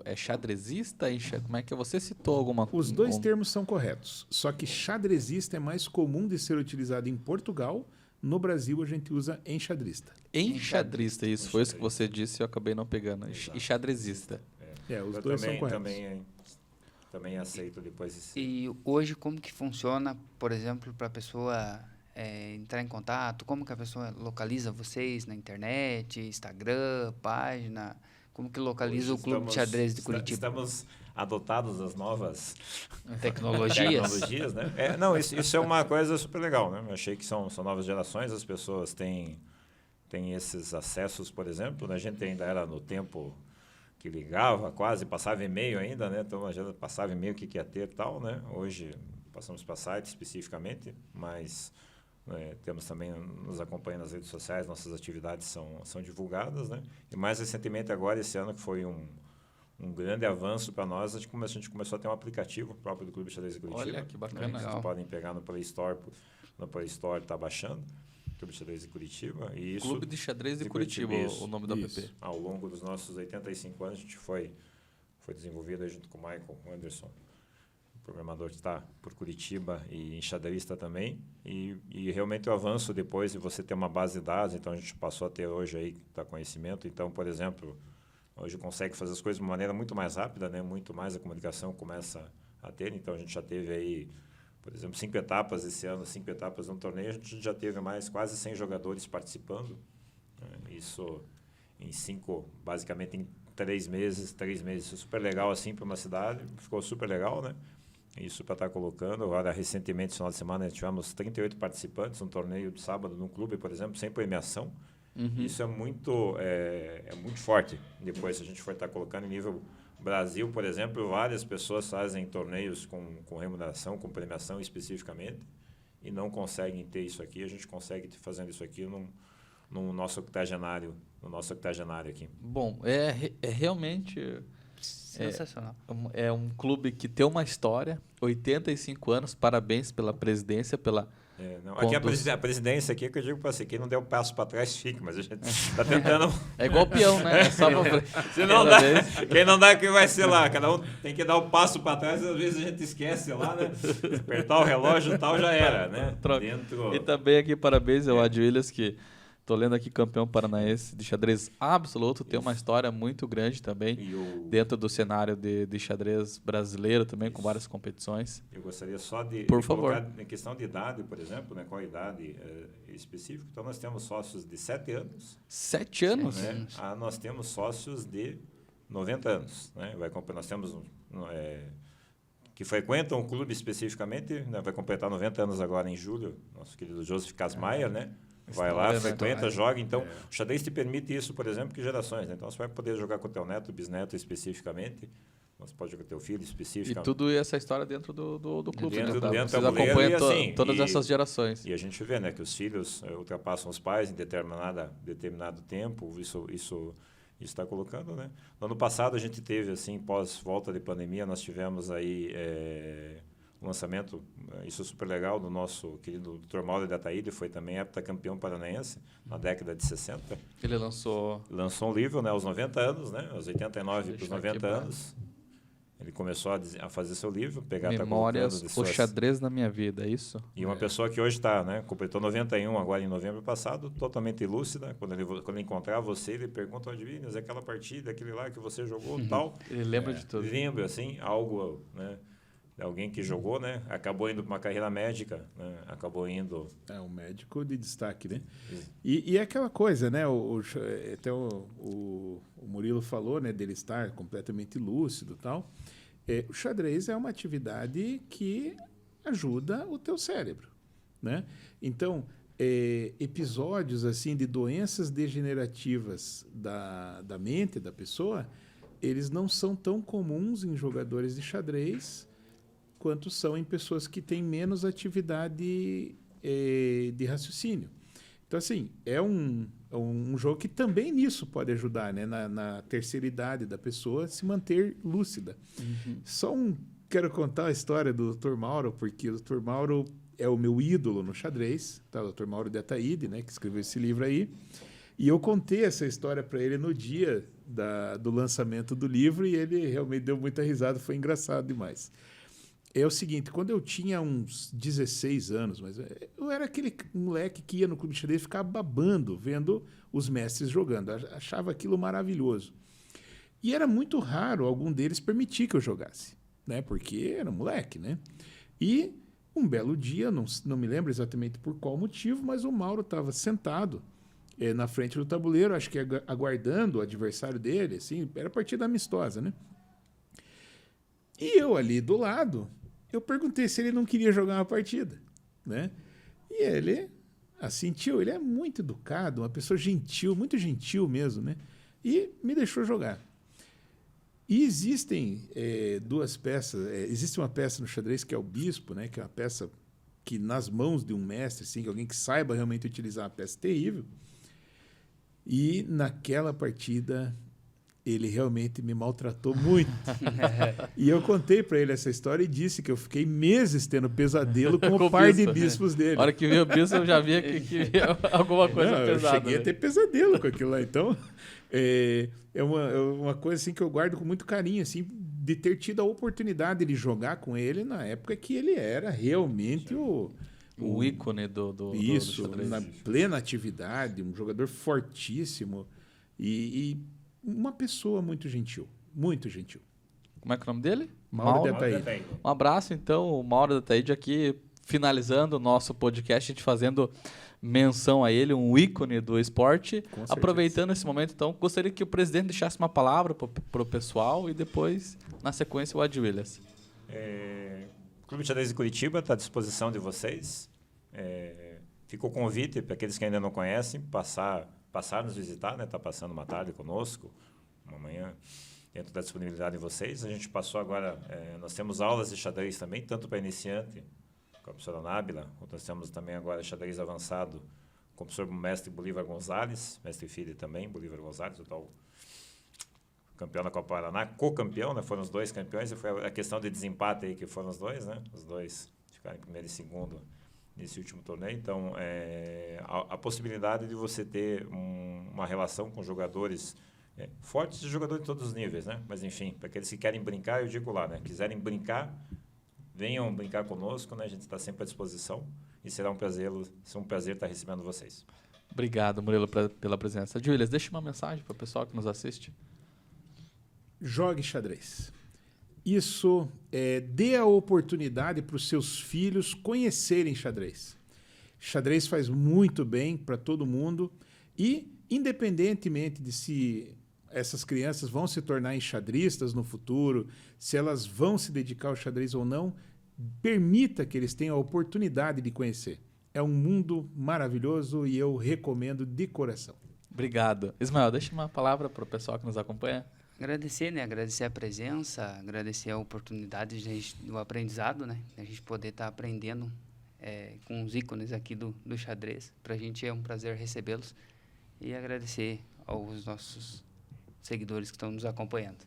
É xadrezista? Como é que você citou alguma coisa? Os dois termos são corretos, só que xadrezista é mais comum de ser utilizado em Portugal. No Brasil, a gente usa enxadrista. Enxadrista, isso. Foi isso que você disse e eu acabei não pegando. E xadrezista. Os Eu dois são corretos. Também aceito depois esse. E hoje, como que funciona, por exemplo, para a pessoa entrar em contato? Como que a pessoa localiza vocês na internet, Instagram, página? Como que localiza Hoje o Clube de Xadrez de Curitiba? Estamos adotados as novas Tecnologias? né? Não, isso é uma coisa super legal, né? Eu achei que são novas gerações, as pessoas têm esses acessos, por exemplo, né? A gente ainda era no tempo que ligava, quase passava e-mail ainda, né? Então a gente passava e-mail, o que ia ter e tal, né? Hoje passamos para site especificamente, mas temos também, nos acompanhando nas redes sociais, nossas atividades são divulgadas, né? E mais recentemente agora, esse ano, que foi um grande avanço para nós, a gente começou a ter um aplicativo próprio do Clube de Xadrez de Curitiba. Olha, que bacana. Né? Vocês podem pegar no Play Store está baixando, Clube de Xadrez de Curitiba. E isso, Clube de Xadrez de Curitiba, isso, o nome do app. isso. Ao longo dos nossos 85 anos, a gente foi desenvolvido aí junto com o Michael Anderson, programador que está por Curitiba e enxadrista também, e realmente o avanço depois de você ter uma base de dados, então a gente passou a ter hoje aí conhecimento, então, por exemplo, hoje consegue fazer as coisas de uma maneira muito mais rápida, né? Muito mais a comunicação começa a ter, então a gente já teve aí, por exemplo, 5 etapas esse ano, 5 etapas no torneio, a gente já teve mais quase 100 jogadores participando, né? Isso basicamente em 3 meses. Super legal, assim, para uma cidade. Ficou super legal, né? Isso para estar colocando. Agora, recentemente, no final de semana, tivemos 38 participantes, um torneio de sábado num clube, por exemplo, sem premiação. Isso é muito forte. Depois, se a gente for estar colocando em nível Brasil, por exemplo, várias pessoas fazem torneios com remuneração, com premiação especificamente, e não conseguem ter isso aqui. A gente consegue fazendo isso aqui no nosso octogenário aqui. Bom, é realmente... Sensacional. É um clube que tem uma história, 85 anos, parabéns pela presidência, pela... Aqui a presidência aqui, que eu digo para você, quem não der um passo para trás fica, mas a gente está tentando... É igual peão, né? É só Se não dá, quem não dá, quem vai ser lá? Cada um tem que dar um passo para trás, às vezes a gente esquece lá, né? Apertar o relógio e tal, já era, né? E também aqui, parabéns ao Ad Williams, que... Estou lendo aqui, campeão paranaense de xadrez absoluto, tem uma história muito grande também, dentro do cenário de xadrez brasileiro também, com várias competições. Eu gostaria só de colocar em questão de idade, por exemplo, né, qual a idade específica. Então, nós temos sócios de 7 anos. 7 anos? Né? Nós temos sócios de 90 anos. Né? Nós temos... que frequentam o clube especificamente, né? Vai completar 90 anos agora em julho, nosso querido Joseph Casmaier, né? Vai lá, frequenta, joga. Então, o xadrez te permite isso, por exemplo, que gerações. Né? Então, você vai poder jogar com o teu neto, bisneto especificamente. Você pode jogar com o teu filho especificamente. E tudo essa história dentro do clube. Dentro Vocês acompanham assim, todas essas gerações. E a gente vê, né, que os filhos ultrapassam os pais em determinado tempo. Isso está colocando, né? No ano passado, a gente teve, assim, pós-volta de pandemia, nós tivemos aí... o lançamento, isso é super legal, do nosso querido Dr. Mauro de Ataíde, foi também heptacampeão paranaense na década de 60. Ele lançou um livro, né, aos 90 anos, né, aos 89 para os 90 anos. Ele começou a fazer seu livro, Memórias, o xadrez na minha vida, é isso? E uma pessoa que hoje está, né, completou 91 agora em novembro passado, totalmente lúcida. Quando ele encontrar você, ele pergunta: Advínios, aquela partida, aquele lá que você jogou, tal. Ele lembra de tudo. Lembra, assim, algo, né? Alguém que jogou, né? Acabou indo para uma carreira médica, né? Acabou indo... um médico de destaque, né? E é aquela coisa, né? Até o Murilo falou, né? Dele estar completamente lúcido e tal. O xadrez é uma atividade que ajuda o teu cérebro, né? Então, episódios assim de doenças degenerativas da mente da pessoa, eles não são tão comuns em jogadores de xadrez quanto são em pessoas que têm menos atividade de raciocínio. Então, assim, é um jogo que também nisso pode ajudar, né? Na terceira idade da pessoa se manter lúcida. Quero contar a história do Dr. Mauro, porque o Dr. Mauro é o meu ídolo no xadrez, tá? O Dr. Mauro de Ataíde, né? Que escreveu esse livro aí. E eu contei essa história para ele no dia do lançamento do livro e ele realmente deu muita risada, foi engraçado demais. É o seguinte, quando eu tinha uns 16 anos, mas eu era aquele moleque que ia no clube de xadrez e ficava babando, vendo os mestres jogando. Achava aquilo maravilhoso. E era muito raro algum deles permitir que eu jogasse, né? Porque era moleque, né? E um belo dia, não me lembro exatamente por qual motivo, mas o Mauro estava sentado na frente do tabuleiro, acho que aguardando o adversário dele, assim, era partida amistosa, né? E eu ali do lado... Eu perguntei se ele não queria jogar uma partida, né? E ele assentiu. Ele é muito educado, uma pessoa gentil, muito gentil mesmo, né? E me deixou jogar. E existem duas peças. Existe uma peça no xadrez que é o Bispo, né? Que é uma peça que nas mãos de um mestre, assim, alguém que saiba realmente utilizar uma peça terrível. E naquela partida... ele realmente me maltratou muito. E eu contei para ele essa história e disse que eu fiquei meses tendo pesadelo com o par de bispos dele. A hora que vi o bispo, eu já via que alguma coisa pesada. Eu cheguei a ter pesadelo com aquilo lá. Então, é uma coisa assim que eu guardo com muito carinho, assim, de ter tido a oportunidade de jogar com ele na época que ele era realmente o ícone do xadrez. Na plena atividade, um jogador fortíssimo e uma pessoa muito gentil, muito gentil. Como é que é o nome dele? Mauro de Ataíde. Um abraço, então, o Mauro de Ataíde aqui, finalizando o nosso podcast, a gente fazendo menção a ele, um ícone do esporte. Com certeza. Aproveitando esse momento, então, gostaria que o presidente deixasse uma palavra para o pessoal e depois, na sequência, o Adi Williams. O Clube de Xadrez de Curitiba está à disposição de vocês. Ficou o convite para aqueles que ainda não conhecem, passar nos visitar, né? Tá passando uma tarde conosco, uma manhã, dentro da disponibilidade de vocês. A gente passou agora, nós temos aulas de xadrez também, tanto para iniciante, com a professora Nábila, nós temos também agora xadrez avançado com o professor mestre Bolívar Gonzalez, mestre filho também, Bolívar Gonzalez, o tal campeão da Copa Paraná, co-campeão, né? Foram os dois campeões, e foi a questão de desempate aí que foram os dois, né? Os dois ficaram em primeiro e segundo nesse último torneio. Então, a possibilidade de você ter uma relação com jogadores fortes, e jogadores de todos os níveis, né? Mas, enfim, para aqueles que querem brincar, eu digo lá, né? Quiserem brincar, venham brincar conosco, né? A gente está sempre à disposição e será um prazer estar recebendo vocês. Obrigado, Murilo, pela presença. Adi Williams, deixa uma mensagem para o pessoal que nos assiste. Jogue xadrez. Isso dê a oportunidade para os seus filhos conhecerem xadrez. Xadrez faz muito bem para todo mundo e, independentemente de se essas crianças vão se tornar enxadristas no futuro, se elas vão se dedicar ao xadrez ou não, permita que eles tenham a oportunidade de conhecer. É um mundo maravilhoso e eu recomendo de coração. Obrigado. Ismael, deixa uma palavra para o pessoal que nos acompanha. Agradecer, né? Agradecer a presença, agradecer a oportunidade do aprendizado, né? A gente poder estar aprendendo com os ícones aqui do xadrez. Para a gente é um prazer recebê-los e agradecer aos nossos seguidores que estão nos acompanhando.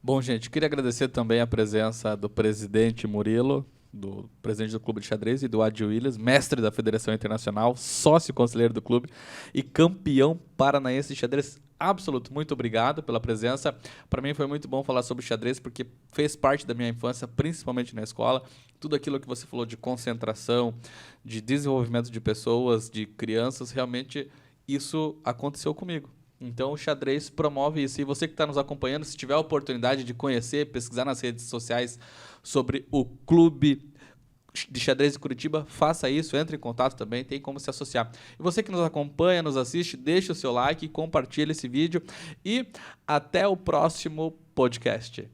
Bom, gente, queria agradecer também a presença do presidente Murilo, do presidente do Clube de Xadrez, e do Adi Williams, mestre da Federação Internacional, sócio conselheiro do clube e campeão paranaense de xadrez absoluto. Muito obrigado pela presença. Para mim foi muito bom falar sobre xadrez, porque fez parte da minha infância, principalmente na escola. Tudo aquilo que você falou de concentração, de desenvolvimento de pessoas, de crianças, realmente isso aconteceu comigo. Então o xadrez promove isso. E você que está nos acompanhando, se tiver a oportunidade de conhecer, pesquisar nas redes sociais sobre o Clube de Xadrez de Curitiba, faça isso, entre em contato também, tem como se associar. E você que nos acompanha, nos assiste, deixe o seu like, compartilhe esse vídeo e até o próximo podcast.